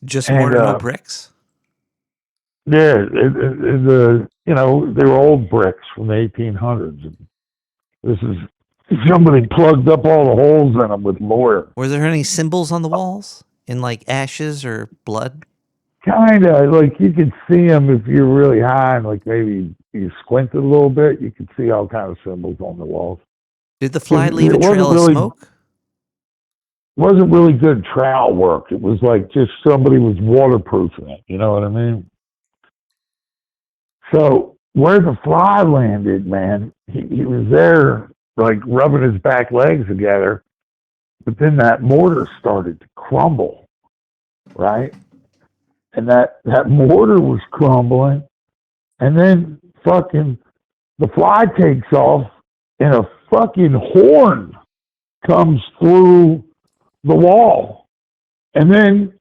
Just mortar, no bricks? Yeah, you know, they were old bricks from the 1800s. And this is, somebody plugged up all the holes in them with mortar. Were there any symbols on the walls? In like ashes or blood? Kind of, like you could see them if you're really high and like maybe you squinted a little bit, you could see all kinds of symbols on the walls. Did the fly leave a trail of smoke? It wasn't really good trowel work. It was like just somebody was waterproofing it, you know what I mean? So where the fly landed, man, he was there like rubbing his back legs together, but then that mortar started to crumble, right? And that mortar was crumbling, and then fucking the fly takes off, and a fucking horn comes through the wall. And then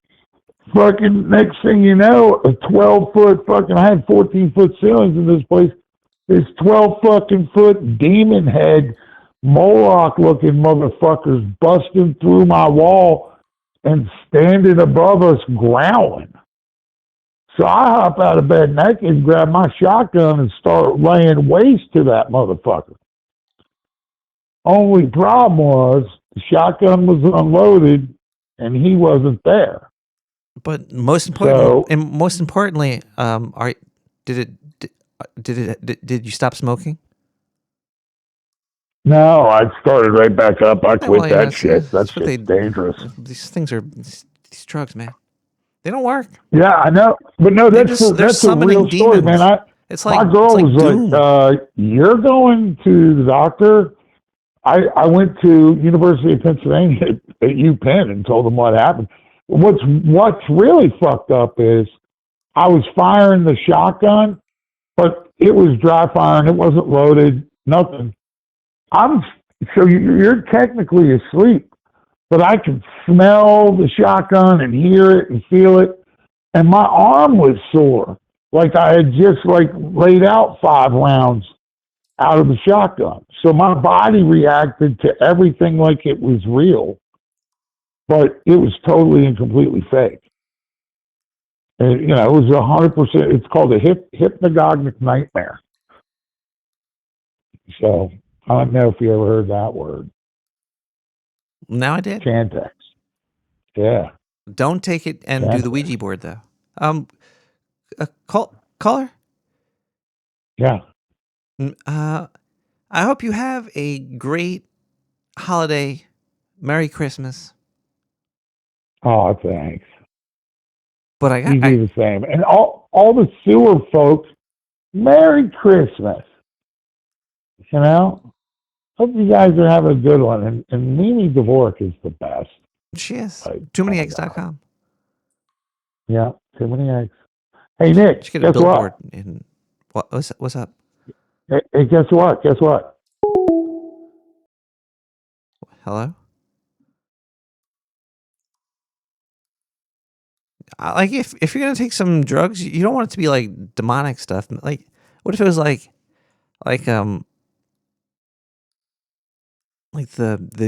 fucking next thing you know, a 12-foot fucking, I had 14-foot ceilings in this place, this 12 fucking foot demon head, Moloch looking motherfuckers busting through my wall and standing above us growling. So I hop out of bed naked and grab my shotgun and start laying waste to that motherfucker. Only problem was the shotgun was unloaded and he wasn't there. But most importantly, did you stop smoking? No, I started right back up. I quit Well, that shit. That that's what shit's dangerous. These things are these drugs, man. They don't work. Yeah, I know. But no, They're that's they're a real summoning story, demons. man. It's My like girl it's like was Doom. like, "You're going to the doctor." I went to University of Pennsylvania at UPenn and told them what happened. What's really fucked up is I was firing the shotgun, but it was dry firing. It wasn't loaded. Nothing. You're technically asleep, but I could smell the shotgun and hear it and feel it, and my arm was sore, like I had just like laid out 5 rounds out of the shotgun. So my body reacted to everything like it was real, but it was totally and completely fake. And, it was 100%. It's called a hypnagogic nightmare. So I don't know if you ever heard that word. Now I did. Chantex. Yeah. Don't take it and do the Ouija board though. Caller. Yeah. I hope you have a great holiday. Merry Christmas. Oh, thanks. But You do the same. And all the sewer folks, Merry Christmas. Hope you guys are having a good one. And Mimi Dvorak is the best. She is. TooManyEggs.com. Yeah, Too Many Eggs. Hey, Nick, She get a guess billboard what? in what's up? Hey, guess what? Guess what? Hello? Like if you're gonna take some drugs, you don't want it to be like demonic stuff. Like, what if it was like the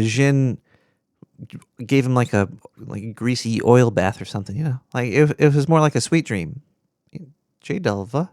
Jinn gave him like a greasy oil bath or something, Like if it was more like a sweet dream. J Delva.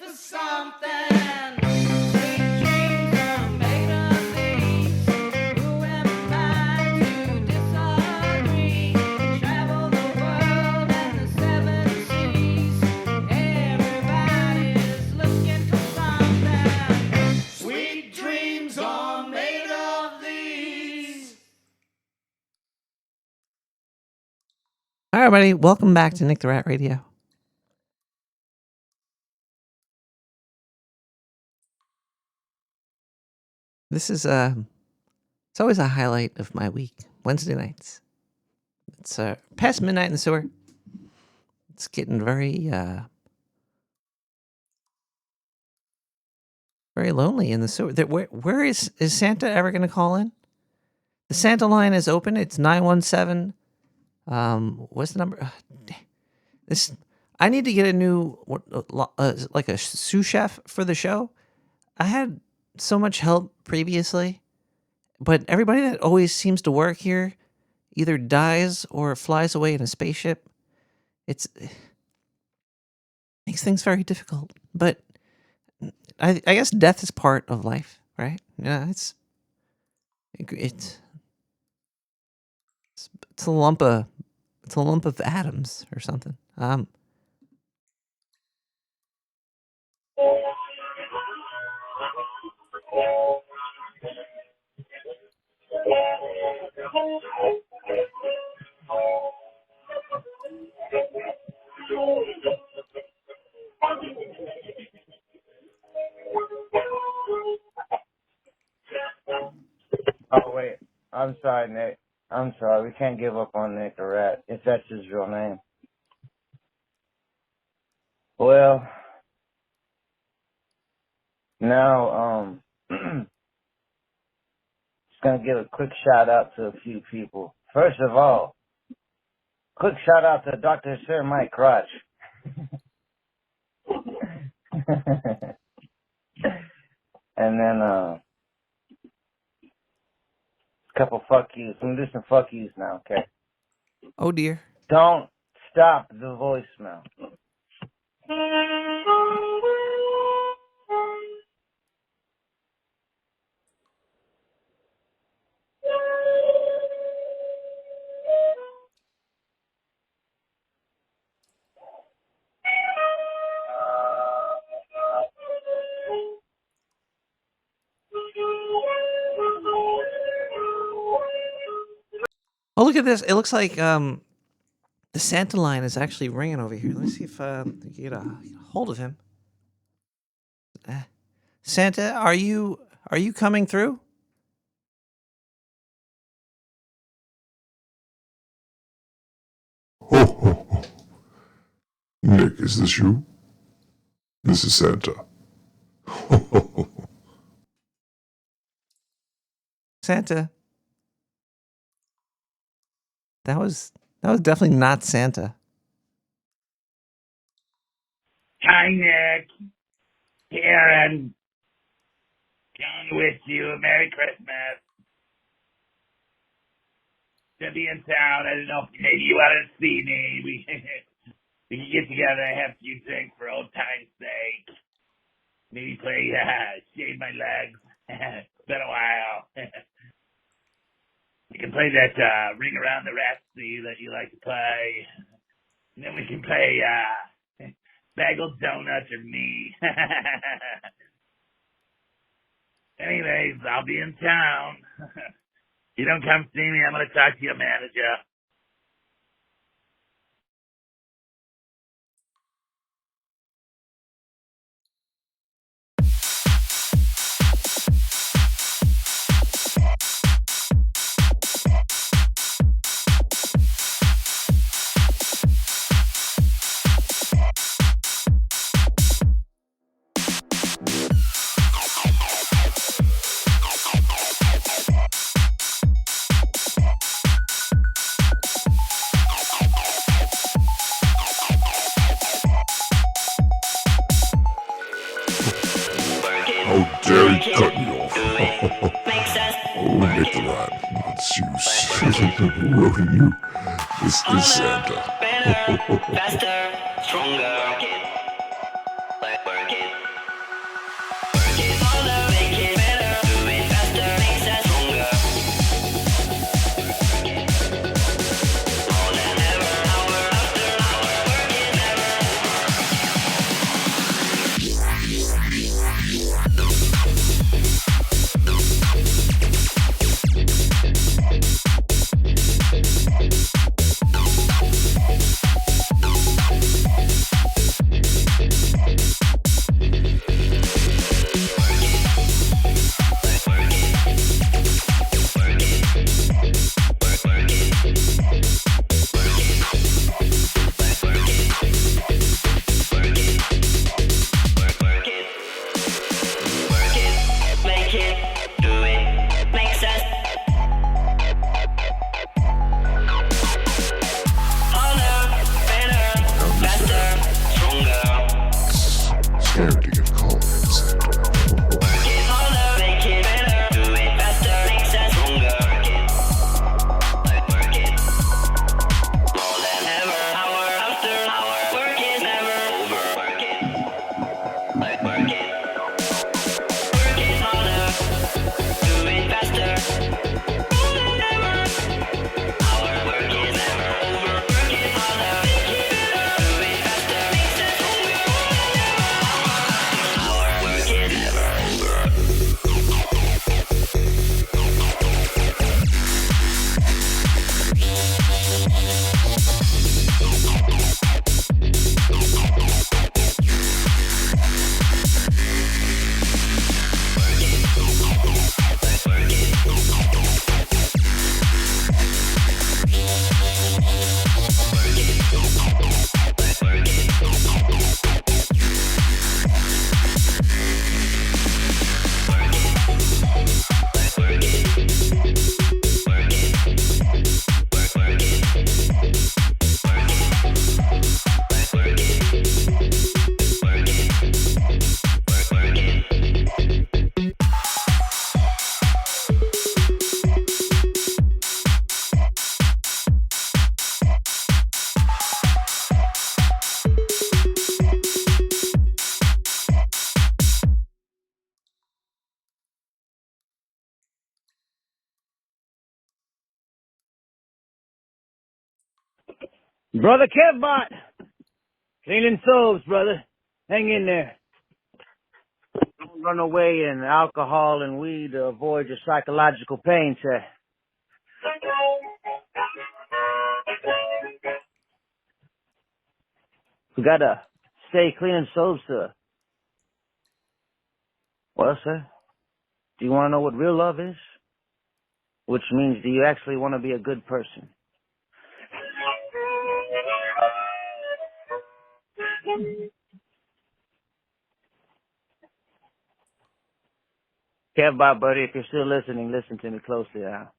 for something. Sweet dreams are made of these. Who am I to disagree? Travel the world and the seven seas. Everybody's looking for something. Sweet dreams are made of these. All right, everybody, welcome back to Nick the Rat Radio. This is it's always a highlight of my week. Wednesday nights. It's past midnight in the sewer. It's getting very lonely in the sewer. Where is Santa ever going to call in? The Santa line is open. It's 917. What's the number? I need to get a new like a sous chef for the show. I had so much help previously, but everybody that always seems to work here either dies or flies away in a spaceship. It makes things very difficult. But I guess death is part of life, right? Yeah, it's a lump of atoms or something. Oh, wait. I'm sorry, Nick. I'm sorry. We can't give up on Nick the Rat, if that's his real name. Well, now, just gonna give a quick shout out to a few people. First of all, quick shout out to Dr. Sir Mike Crotch. And then, a couple fuck yous. I'm gonna do some fuck yous now, okay? Oh dear. Don't stop the voicemail. Oh, look at this. It looks like the Santa line is actually ringing over here. Let me see if I can get a hold of him. Santa, are you coming through? Ho, ho, ho. Nick, is this you? This is Santa. Ho, ho, ho. Santa. That was definitely not Santa. Hi, Nick. Karen. Going to wish you a Merry Christmas. To be in town. I don't know if maybe you want to see me. We can get together and have a few drinks for old time's sake. Maybe play Shave My Legs. It's been a while. We can play that Ring Around the Rhapsody that you like to play. And then we can play Bagel Donuts or Me. Anyways, I'll be in town. If you don't come see me, I'm going to talk to your manager. How dare you cut me off? Oh, Nick the Rat, it's you. Ruining you. This is Santa. Faster, stronger. Work it. Brother Kevbot! Cleaning souls, brother. Hang in there. Don't run away in alcohol and weed to avoid your psychological pain, sir. We gotta stay cleaning souls, sir. Well, sir, do you want to know what real love is? Which means, do you actually want to be a good person? Kevbot, buddy, if you're still listening, listen to me closely now.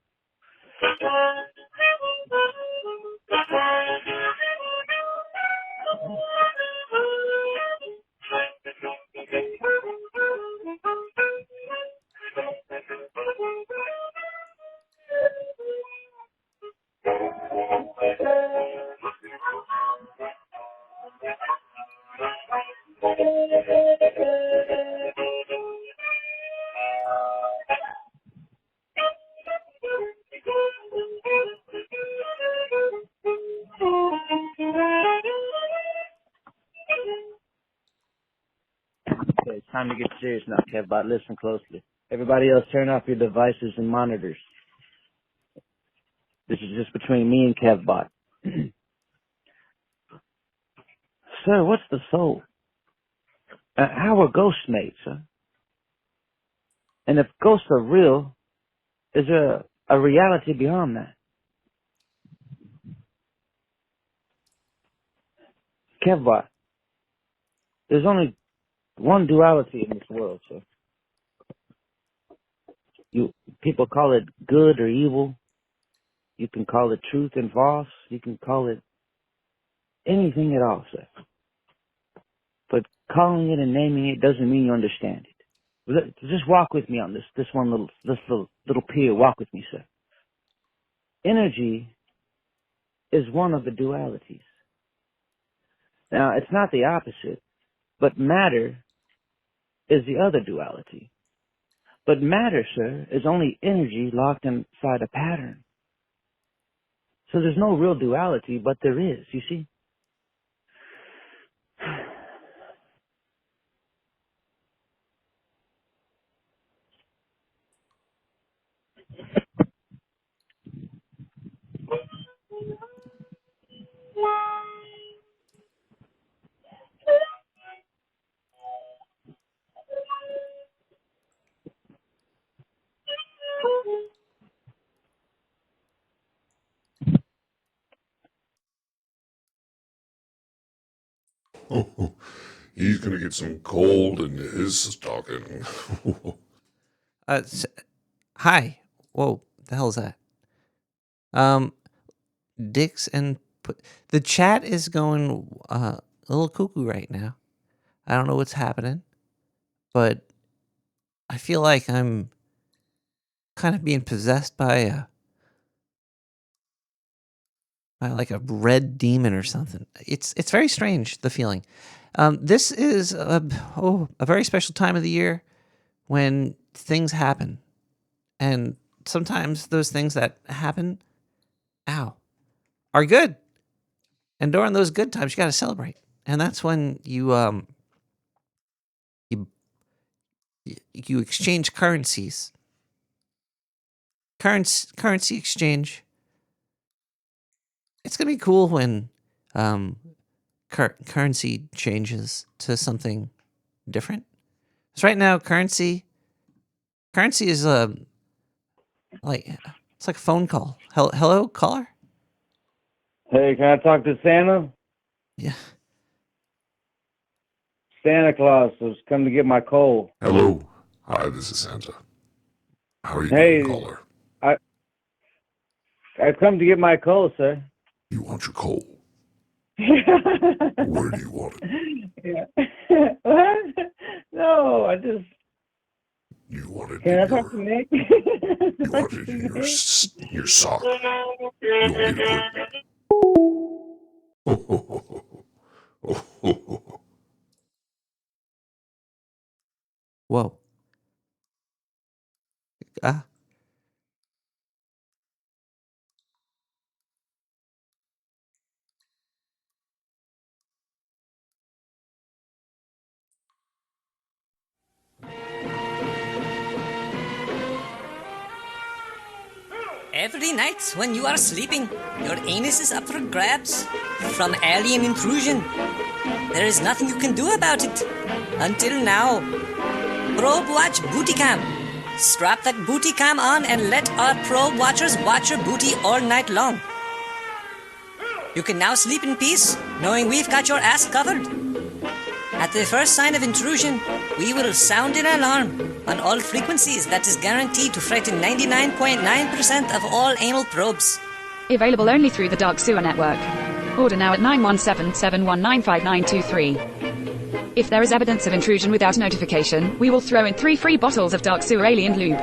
Okay, it's time to get serious now, Kevbot. Listen closely. Everybody else, turn off your devices and monitors. This is just between me and Kevbot. Sir, what's the soul? How are ghosts made, sir? And if ghosts are real, is there a reality beyond that? Kevbot, there's only one duality in this world, sir. People call it good or evil. You can call it truth and false. You can call it anything at all, sir. But calling it and naming it doesn't mean you understand it. Just walk with me on this little pier. Walk with me, sir. Energy is one of the dualities. Now, it's not the opposite, but matter is the other duality. But matter, sir, is only energy locked inside a pattern. So there's no real duality, but there is, you see? He's gonna get some cold in his stocking. Hi. Whoa, the hell's that? Dicks and the chat is going a little cuckoo right now. I don't know what's happening, but I feel like I'm kind of being possessed by like a red demon or something. It's very strange, the feeling. This is a very special time of the year when things happen, and sometimes those things that happen, are good. And during those good times, you got to celebrate, and that's when you exchange currencies. Currency exchange. It's gonna be cool when currency changes to something different. So right now, currency is like it's like a phone call. Hello, caller. Hey, can I talk to Santa? Yeah. Santa Claus has come to get my coal. Hello. Hi, this is Santa. How are you Hey, doing, caller? I've come to get my coal, sir. You want your coal? Where do you want it? Yeah. What? No, I just... You want it Can I in talk to Nick? you want it in your sock. You want me to put... Whoa. Every night when you are sleeping, your anus is up for grabs from alien intrusion. There is nothing you can do about it. Until now. Probe Watch Booty Cam. Strap that booty cam on and let our probe watchers watch your booty all night long. You can now sleep in peace, knowing we've got your ass covered. At the first sign of intrusion, we will sound an alarm on all frequencies that is guaranteed to frighten 99.9% of all anal probes. Available only through the Dark Sewer Network. Order now at 917-719-5923. If there is evidence of intrusion without notification, we will throw in 3 free bottles of Dark Sewer Alien Lube.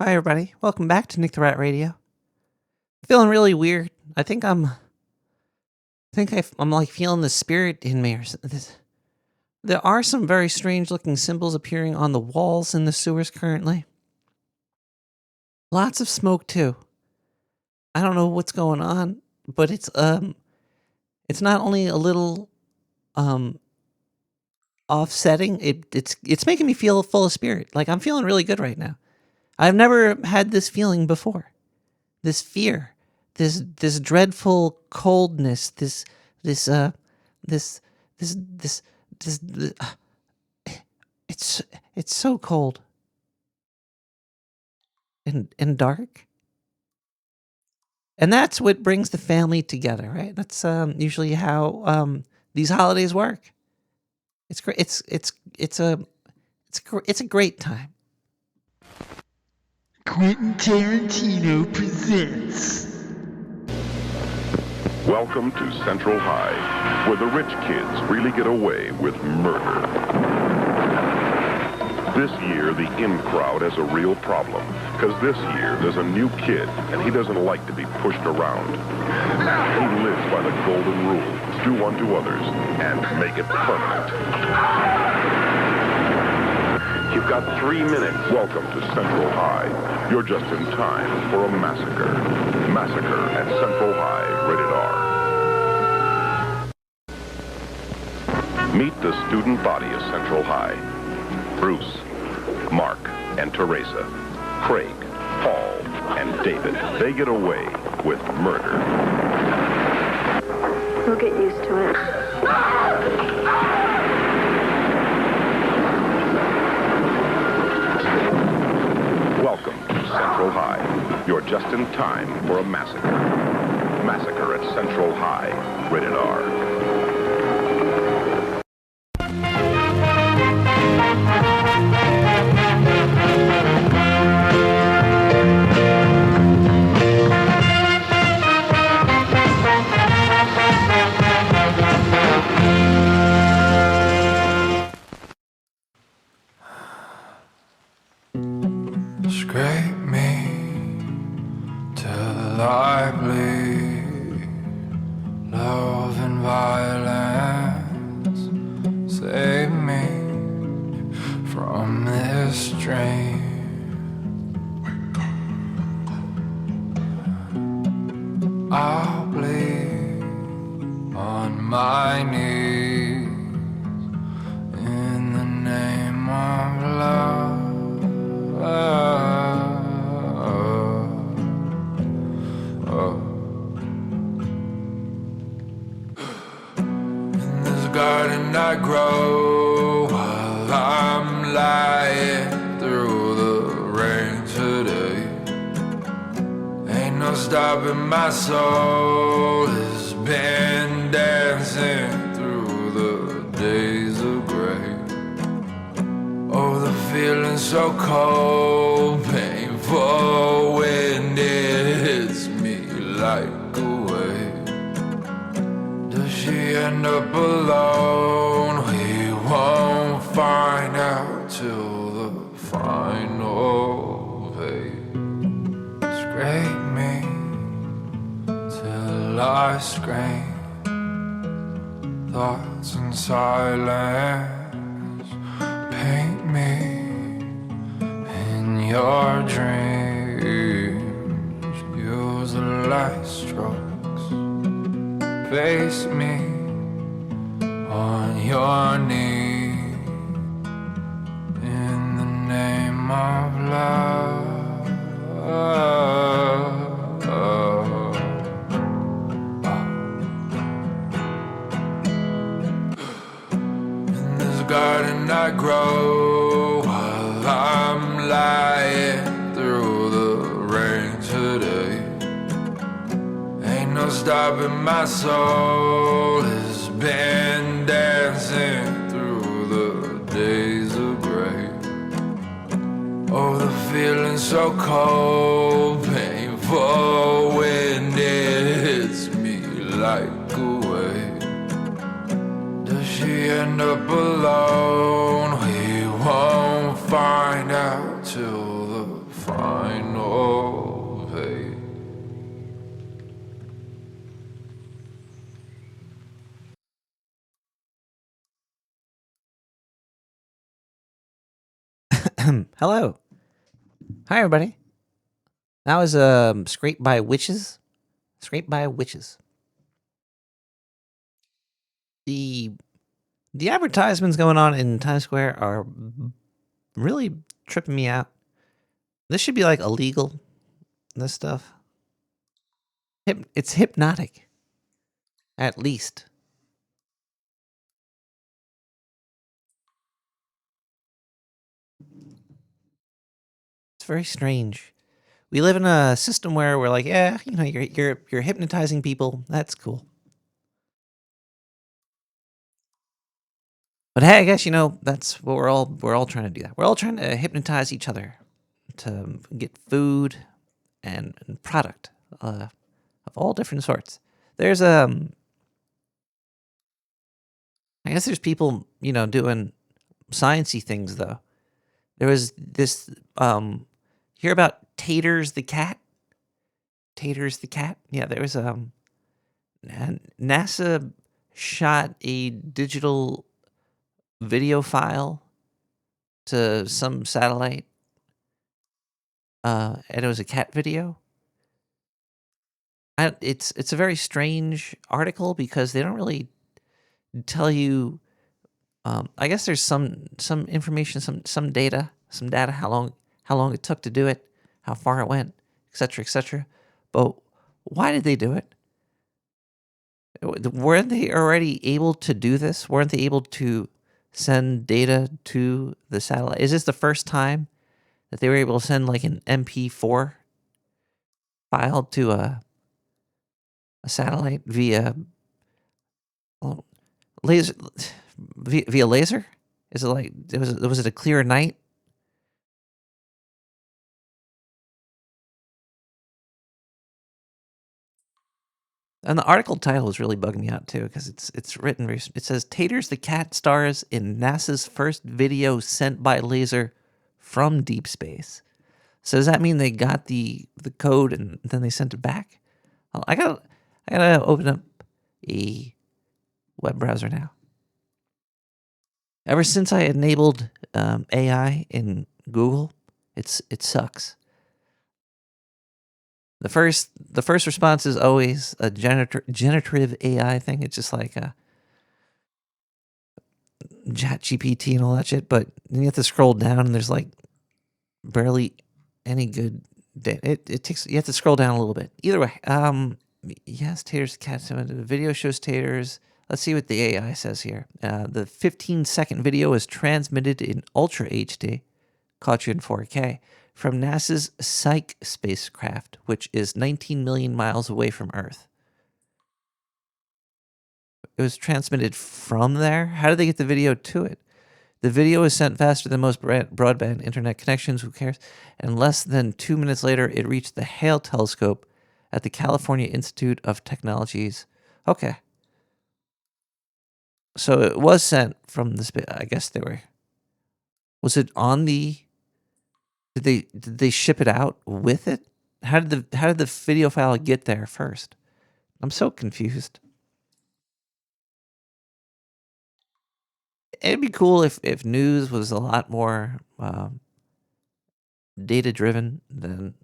Hi, everybody. Welcome back to Nick the Rat Radio. Feeling really weird. I think I'm like feeling the spirit in me. There are some very strange looking symbols appearing on the walls in the sewers currently. Lots of smoke too. I don't know what's going on, but it's not only a little offsetting. It's making me feel full of spirit. Like I'm feeling really good right now. I've never had this feeling before. This fear, this dreadful coldness, this this this this this this it's so cold and dark. And that's what brings the family together, right? That's usually how these holidays work. It's great. It's a great time. Quentin Tarantino presents. Welcome to Central High, where the rich kids really get away with murder. This year, the in crowd has a real problem, because this year there's a new kid, and he doesn't like to be pushed around. He lives by the golden rule, do unto others, and make it permanent. You've got 3 minutes. Welcome to Central High. You're just in time for a massacre. Massacre at Central High, rated R. Meet the student body of Central High. Bruce, Mark, and Teresa, Craig, Paul, and David. They get away with murder. We'll get used to it. Welcome to Central High. You're just in time for a massacre. Massacre at Central High, rated R. Scrape me till I bleed. Love and violence, save me from this dream. I'll bleed on my knees in the name of love. In this garden I grow while I'm lying through the rain today. Ain't no stopping my soul, has been dancing through the days of gray. Oh, the feeling's so cold, painful when it hits me like a wave. Does she end up alone? We won't find out till the final page. Scrape me till I scream. Thoughts in silence. Paint me in your dreams. Use the light strokes. Face me on your knee in the name of love. In this garden I grow while I'm lying through the rain today. Ain't no stopping my soul, has been dancing through the days of gray. Oh, the feeling's so cold, painful when it hits me like a wave. Does she end up alone? We won't find out till the final page. Hello. Hi, everybody. That was Scraped by Witches. Scraped by Witches. The advertisements going on in Times Square are really tripping me out. This should be like illegal. This stuff. It's hypnotic. At least. It's very strange. We live in a system where we're like, yeah, you know, you're hypnotizing people. That's cool. But hey, I guess, you know, that's what we're all trying to do. That we're all trying to hypnotize each other to get food and product of all different sorts. There's I guess there's people, you know, doing sciencey things though. There was this hear about Taters the cat? Taters the cat? Yeah, there was NASA shot a digital video file to some satellite, and it was a cat video. It's a very strange article because they don't really tell you. I guess there's some information, some data, how long it took to do it, how far it went, etc., etc. But why did they do it? Weren't they already able to do this? Weren't they able to send data to the satellite? Is this the first time that they were able to send like an MP4 file to a satellite via laser? Via laser? Is it like was it a clear night? And the article title is really bugging me out too because it's written very. It says Taters the cat stars in NASA's first video sent by laser from deep space. So does that mean they got the code and then they sent it back? I gotta open up a web browser now. Ever since I enabled AI in Google, it sucks. The first response is always a generative AI thing. It's just like a Chat GPT and all that shit. But then you have to scroll down, and there's like barely any good. It takes you have to scroll down a little bit. Either way, yes, Taters cat. The video shows Taters. Let's see what the AI says here. The 15-second video is transmitted in Ultra HD, caught you in 4K, from NASA's Psyche spacecraft, which is 19 million miles away from Earth. It was transmitted from there? How did they get the video to it? The video is sent faster than most broadband internet connections, who cares? And less than 2 minutes later, it reached the Hale telescope at the California Institute of Technologies. Okay. So it was sent from the space. I guess they were. Was it on the? Did they ship it out with it? How did the video file get there first? I'm so confused. It'd be cool if news was a lot more data driven than.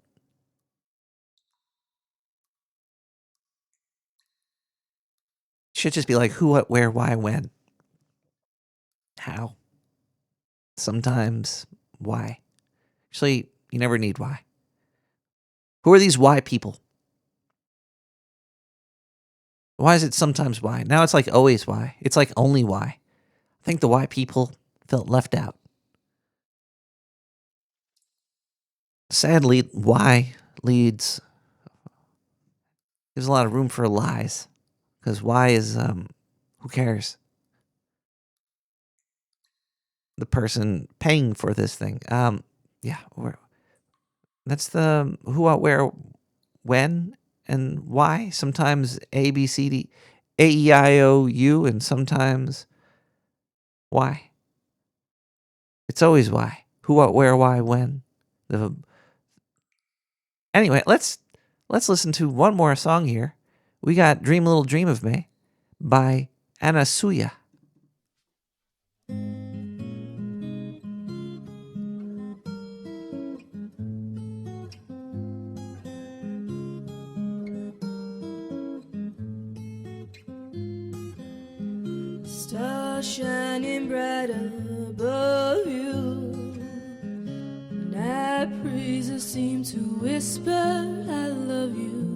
Should just be like who, what, where, why, when, how. Sometimes why. Actually, you never need why. Who are these why people? Why is it sometimes why? Now it's like always why. It's like only why. I think the why people felt left out. Sadly, why leads. There's a lot of room for lies. Because why is, who cares? The person paying for this thing. Yeah. That's the who, what, where, when, and why. Sometimes A, B, C, D, A, E, I, O, U, and sometimes why. It's always why. Who, what, where, why, when. Anyway, let's listen to one more song here. We got Dream Little Dream of Me by Anasuya. Star shining bright above you. Night breezes seem to whisper, I love you.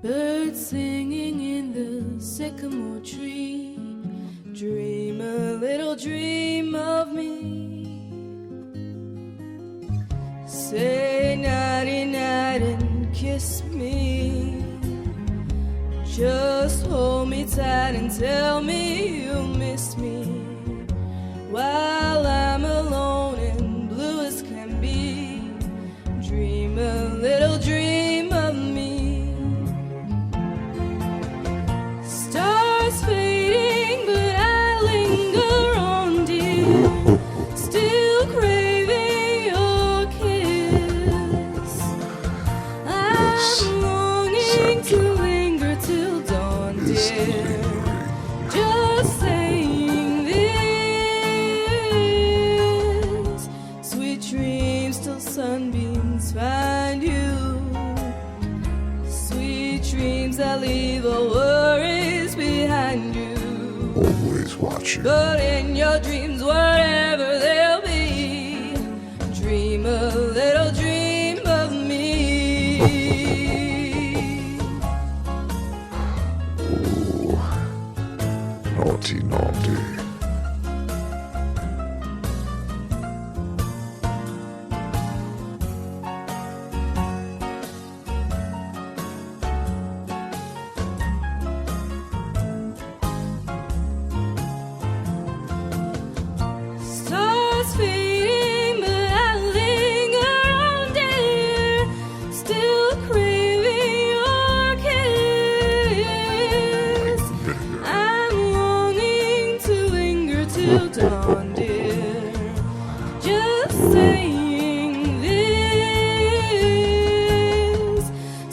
Birds singing in the sycamore tree. Dream a little dream of me. Say nighty night and kiss me. Just hold me tight and tell me you'll miss me. While I'm alone and blue as can be. Dream a little dream of me. Stars fading, but I linger on, dear. Still craving your kiss. I'm longing to linger till dawn, dear. Just saying this. Sweet dreams till sunbeams find you. Sweet dreams that leave all worries behind you. Always watching. But in your dreams, whatever they'll be, dream a little dream of me. Naughty, naughty. Stars fading, but I linger on, dear. Still craving your kiss. I'm longing to linger till dawn, dear. Just saying this.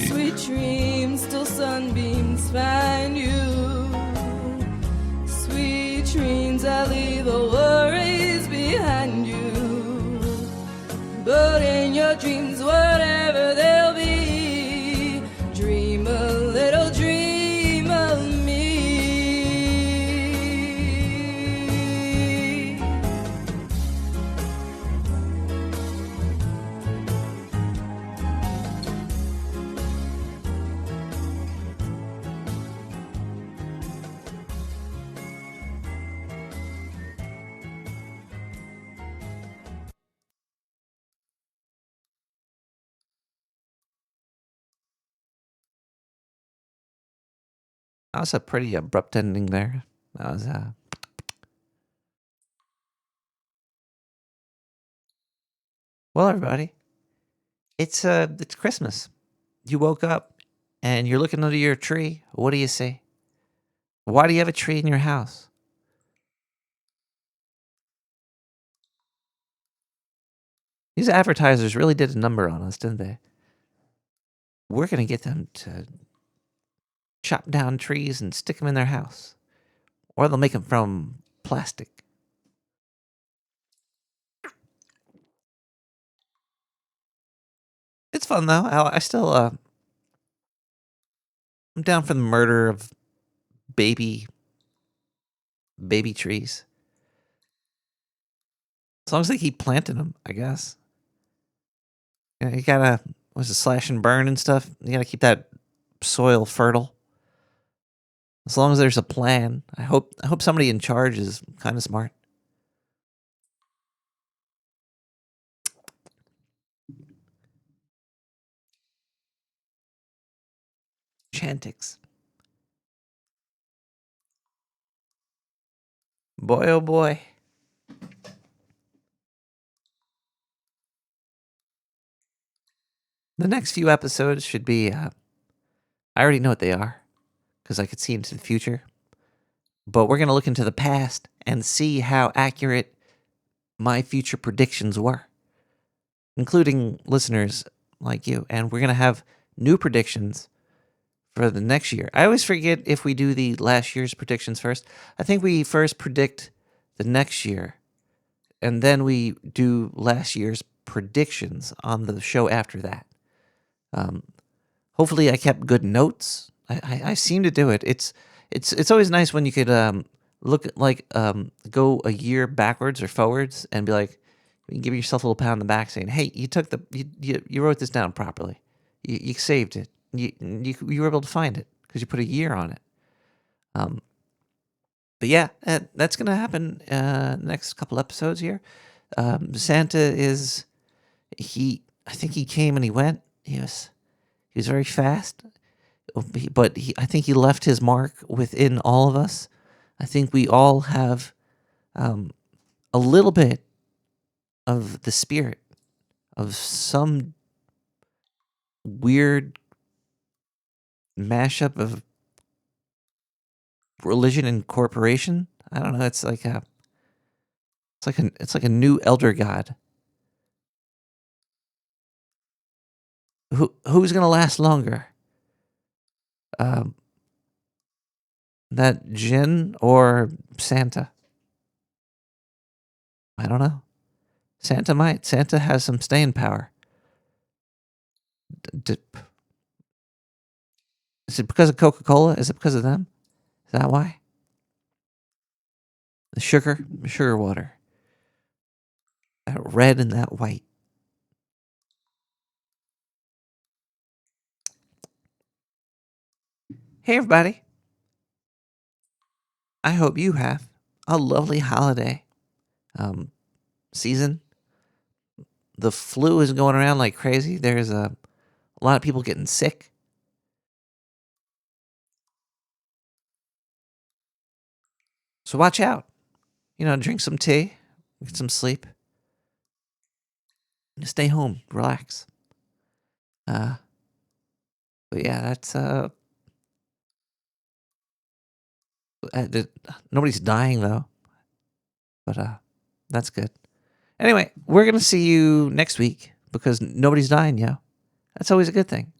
Sweet dreams till sunbeams find you. Sweet dreams that leave all worries behind you. But in your dreams, whatever they'll be, dream a little dream of me. That was a pretty abrupt ending there. That was well, everybody. It's Christmas. You woke up and you're looking under your tree. What do you say? Why do you have a tree in your house? These advertisers really did a number on us, didn't they? We're going to get them to chop down trees and stick them in their house. Or they'll make them from plastic. It's fun, though. I still, I'm down for the murder of baby trees. As long as they keep planting them, I guess. You gotta, what's it, slash and burn and stuff? You gotta keep that soil fertile. As long as there's a plan. I hope somebody in charge is kind of smart. Chantix. Boy, oh boy. The next few episodes should be, I already know what they are, because I could see into the future. But we're going to look into the past and see how accurate my future predictions were, including listeners like you. And we're going to have new predictions for the next year. I always forget if we do the last year's predictions first. I think we first predict the next year, and then we do last year's predictions on the show after that. Hopefully I kept good notes. I seem to do it. It's always nice when you could look at, like, go a year backwards or forwards and be like, you can give yourself a little pat on the back saying, hey, you wrote this down properly. You saved it. you were able to find it because you put a year on it. But yeah, that's gonna happen next couple episodes here. Santa is I think he came and he went. He was very fast, but I think he left his mark within all of us. I think we all have a little bit of the spirit of some weird mashup of religion and corporation. I don't know. It's like a new elder god. Who's gonna last longer? That Jinn or Santa? I don't know. Santa might. Santa has some staying power. Is it because of Coca-Cola? Is it because of them? Is that why? The sugar water. That red and that white. Hey, everybody. I hope you have a lovely holiday season. The flu is going around like crazy. There's a lot of people getting sick. So watch out. Drink some tea, get some sleep. Stay home, relax. But yeah, that's nobody's dying though. But that's good. Anyway, we're gonna see you next week because nobody's dying, yo. That's always a good thing.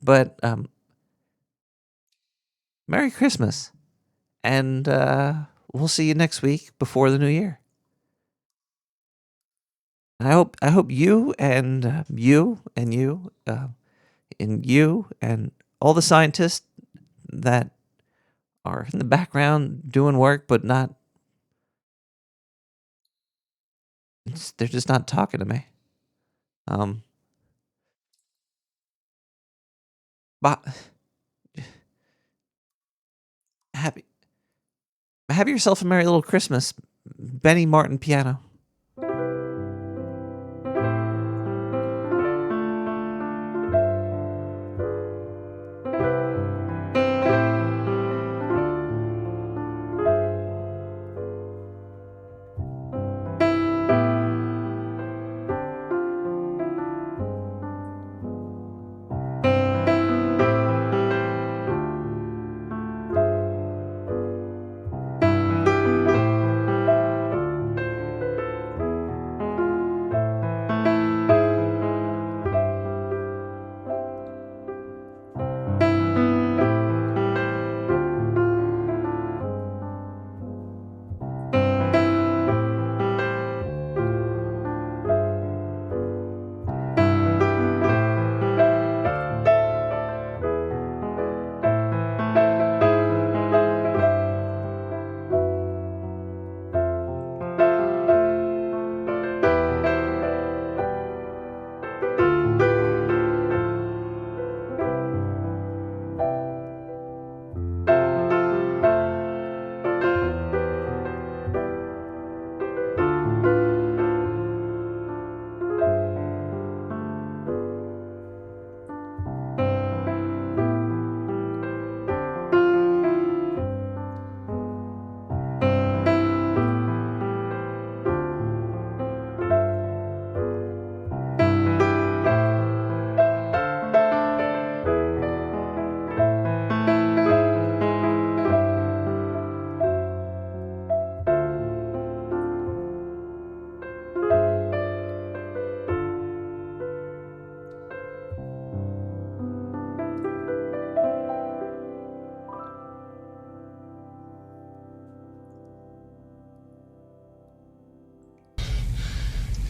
But Merry Christmas, and we'll see you next week before the new year. I hope you and you and you and you and all the scientists that are in the background doing work, but not. They're just not talking to me. But have yourself a merry little Christmas, Benny Martin piano.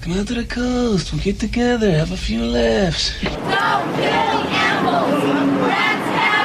Come out to the coast. We'll get together, have a few laughs. Don't kill the animals! Rats have